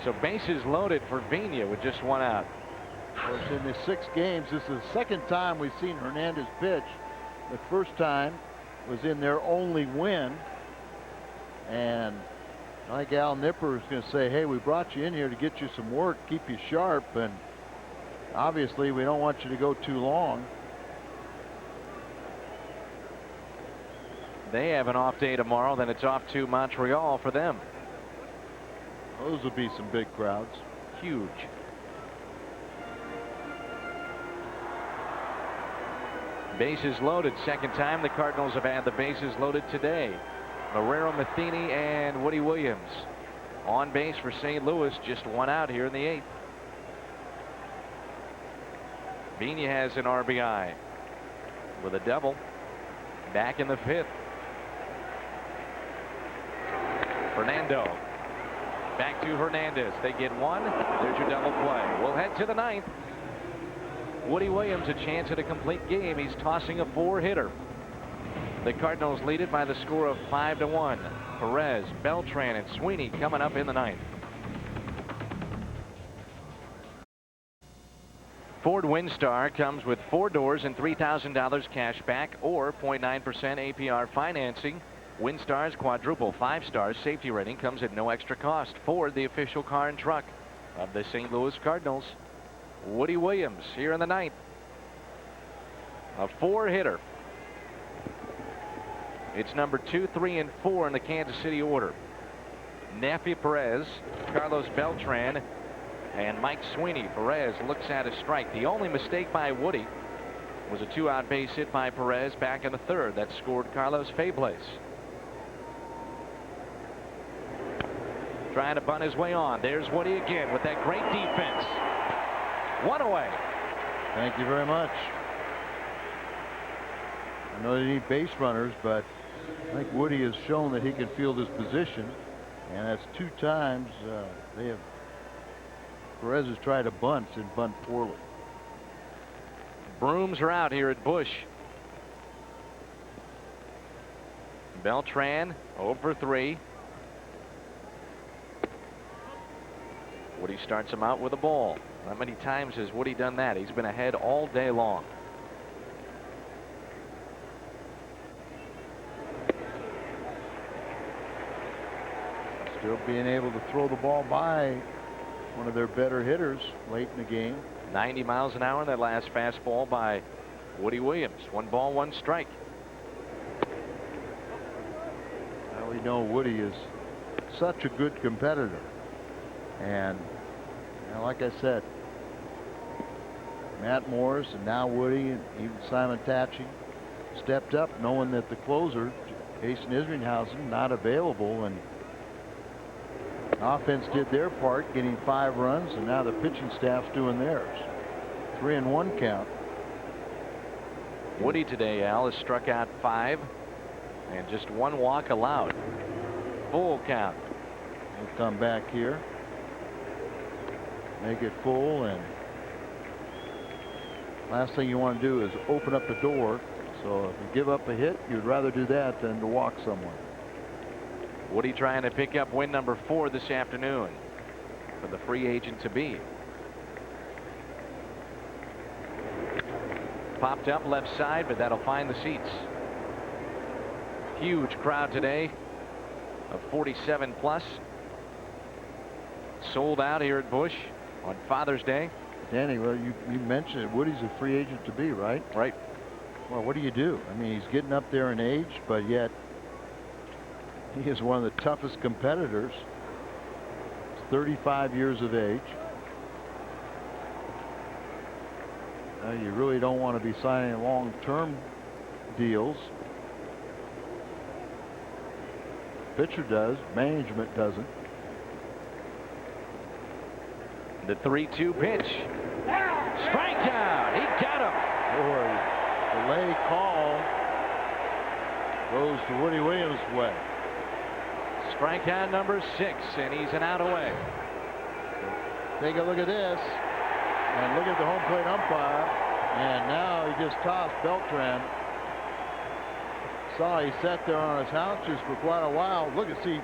So bases loaded for Vina with just one out. Of course, in the 6 games, this is the second time we've seen Hernandez pitch. The first time was in their only win. And like Al Nipper is going to say, hey, we brought you in here to get you some work, keep you sharp, and obviously we don't want you to go too long. They have an off day tomorrow, then it's off to Montreal for them. Those will be some big crowds. Huge. Bases loaded. Second time the Cardinals have had the bases loaded today. Marrero, Matheny, and Woody Williams on base for St. Louis. Just one out here in the 8th. Vina has an RBI with a double. Back in the 5th. Fernando. Back to Hernandez. They get one. There's your double play. We'll head to the 9th. Woody Williams a chance at a complete game. He's tossing a 4-hitter. The Cardinals lead it by the score of 5-1. Perez, Beltran, and Sweeney coming up in the 9th. Ford Windstar comes with 4 doors and $3,000 cash back or 0.9% APR financing. Windstar's quadruple 5-star safety rating comes at no extra cost. Ford, the official car and truck of the St. Louis Cardinals. Woody Williams here in the 9th. A 4-hitter. It's number 2, 3, and 4 in the Kansas City order. Nafi Perez, Carlos Beltran, and Mike Sweeney. Perez looks at a strike. The only mistake by Woody was a 2-out base hit by Perez back in the 3rd. That scored Carlos Fables. Trying to bunt his way on. There's Woody again with that great defense. One away. Thank you very much. I know they need base runners, but I think Woody has shown that he can field his position, and that's 2 times Perez has tried to bunt and bunt poorly. Brooms are out here at Busch. Beltran 0 for 3. Woody starts him out with a ball. How many times has Woody done that? He's been ahead all day long. Still being able to throw the ball by one of their better hitters late in the game. 90 miles an hour, that last fastball by Woody Williams. 1 ball, 1 strike. Well, we know Woody is such a good competitor. And you know, like I said, Matt Morris and now Woody and even Simon Tachi stepped up knowing that the closer, Jason Isringhausen, not available, and offense did their part, getting 5 runs, and now the pitching staff's doing theirs. 3-1 count. Woody today, Al, has struck out 5 and just 1 walk allowed. Full count. He'll come back here, make it full, and last thing you want to do is open up the door. So if you give up a hit, you'd rather do that than to walk someone. Woody trying to pick up win number 4 this afternoon for the free agent to be. Popped up left side, but that'll find the seats. Huge crowd today of 47 plus. Sold out here at Busch on Father's Day. Danny, well, you mentioned it. Woody's a free agent to be, right? Right. Well, what do you do? I mean, he's getting up there in age, but yet he is one of the toughest competitors. He's 35 years of age. You really don't want to be signing long-term deals. Pitcher does. Management doesn't. The 3-2 pitch. Strikeout. He got him. Boy, delay call goes to Woody Williams' way. Strikeout number 6, and he's an out away. Take a look at this, and look at the home plate umpire, and now he just tossed Beltran. Saw he sat there on his haunches for quite a while. Look at, see,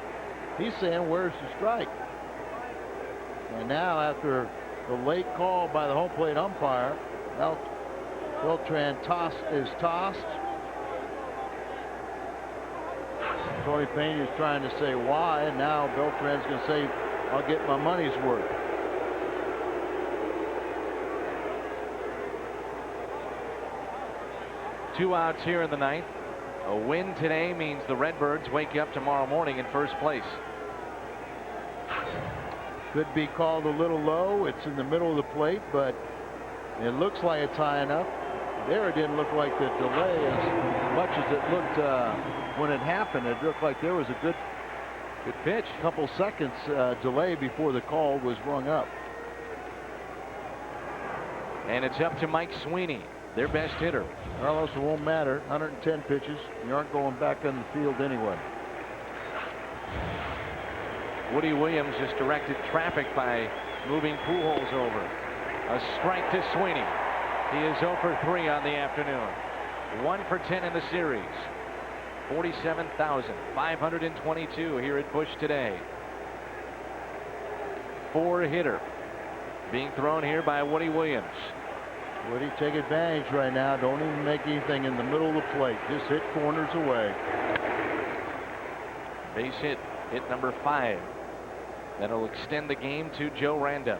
he's saying, where's the strike? And now, after the late call by the home plate umpire, Beltran is tossed. Tony Pena is trying to say why, and now Beltran's going to say, I'll get my money's worth. Two outs here in the ninth. A win today means the Redbirds wake up tomorrow morning in first place. Could be called a little low. It's in the middle of the plate, but it looks like it's high enough. There, it didn't look like the delay as much as it looked when it happened. It looked like there was a good pitch. Couple seconds delay before the call was rung up. And it's up to Mike Sweeney, their best hitter. Carlos, it won't matter. 110 pitches. You aren't going back on the field anyway. Woody Williams just directed traffic by moving Pujols over. A strike to Sweeney. He is 0 for 3 on the afternoon. 1 for 10 in the series. 47,522 here at Busch today. 4-hitter being thrown here by Woody Williams. Woody, take advantage right now. Don't even make anything in the middle of the plate. Just hit corners away. Base hit number 5. That'll extend the game to Joe Randa.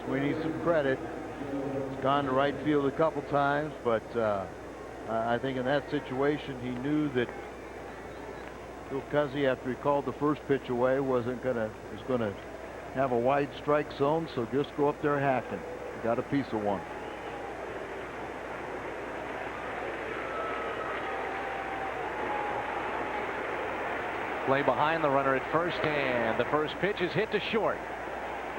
Sweeney some credit. He's gone to right field a couple times, but I think in that situation he knew that Phil Cuzzy, after he called the first pitch away, was gonna have a wide strike zone, so just go up there hacking. Got a piece of one. Play behind the runner at first, and the first pitch is hit to short.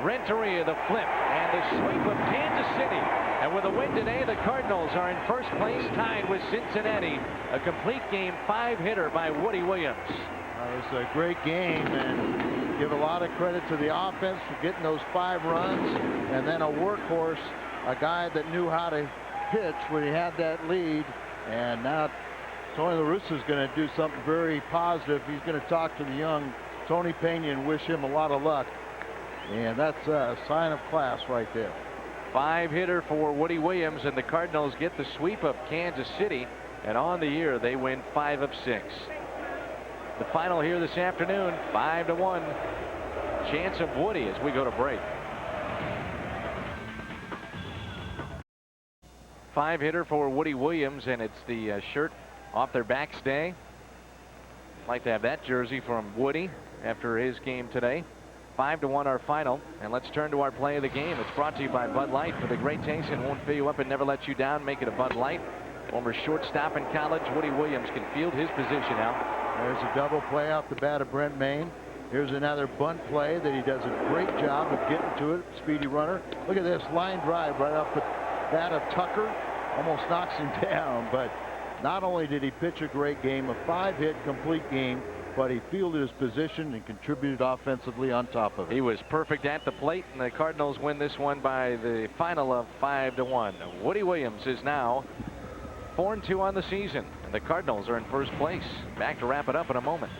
Renteria, the flip, and the sweep of Kansas City. And with a win today, the Cardinals are in first place, tied with Cincinnati. A complete game 5-hitter by Woody Williams. It was a great game, and give a lot of credit to the offense for getting those 5 runs, and then a workhorse, a guy that knew how to pitch when he had that lead. And now Tony La Russa is going to do something very positive. He's going to talk to the young Tony Pena and wish him a lot of luck. And that's a sign of class right there. 5-hitter for Woody Williams, and the Cardinals get the sweep of Kansas City, and on the year they win 5 of 6. The final here this afternoon, 5-1. Chance of Woody as we go to break. 5-hitter for Woody Williams, and it's the shirt off their backs day. Like to have that jersey from Woody after his game today. 5-1 our final, and let's turn to our play of the game. It's brought to you by Bud Light. For the great taste and won't fill you up and never let you down, make it a Bud Light. Former shortstop in college, Woody Williams can field his position out. There's a double play off the bat of Brent Maine. Here's another bunt play that he does a great job of getting to it. Speedy runner. Look at this line drive right off the bat of Tucker. Almost knocks him down, but not only did he pitch a great game, a 5-hit complete game, but he fielded his position and contributed offensively on top of it. He was perfect at the plate, and the Cardinals win this one by the final of 5-1. Woody Williams is now 4-2 on the season, and the Cardinals are in first place. Back to wrap it up in a moment.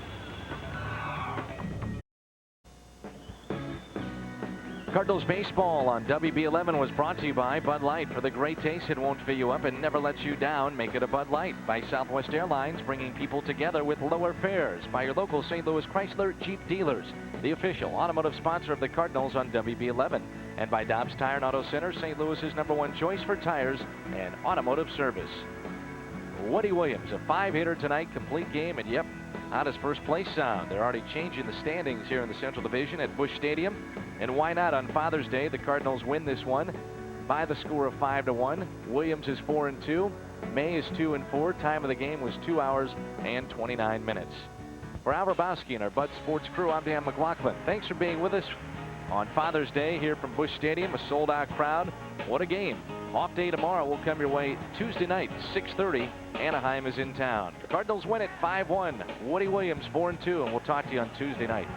Cardinals baseball on WB11 was brought to you by Bud Light. For the great taste, it won't fill you up and never lets you down. Make it a Bud Light. By Southwest Airlines, bringing people together with lower fares. By your local St. Louis Chrysler Jeep dealers, the official automotive sponsor of the Cardinals on WB11. And by Dobbs Tire and Auto Center, St. Louis's #1 choice for tires and automotive service. Woody Williams, a 5-hitter tonight, complete game, and yep, how does first place sound? They're already changing the standings here in the Central Division at Busch Stadium. And why not? On Father's Day, the Cardinals win this one by the score of 5-1. Williams is 4-2. May is 2-4. Time of the game was 2 hours and 29 minutes. For Al Rabowski and our Bud Sports crew, I'm Dan McLaughlin. Thanks for being with us on Father's Day here from Busch Stadium. A sold-out crowd. What a game. Off day tomorrow will come your way Tuesday night, 6:30. Anaheim is in town. The Cardinals win it 5-1. Woody Williams 4-2, and we'll talk to you on Tuesday night.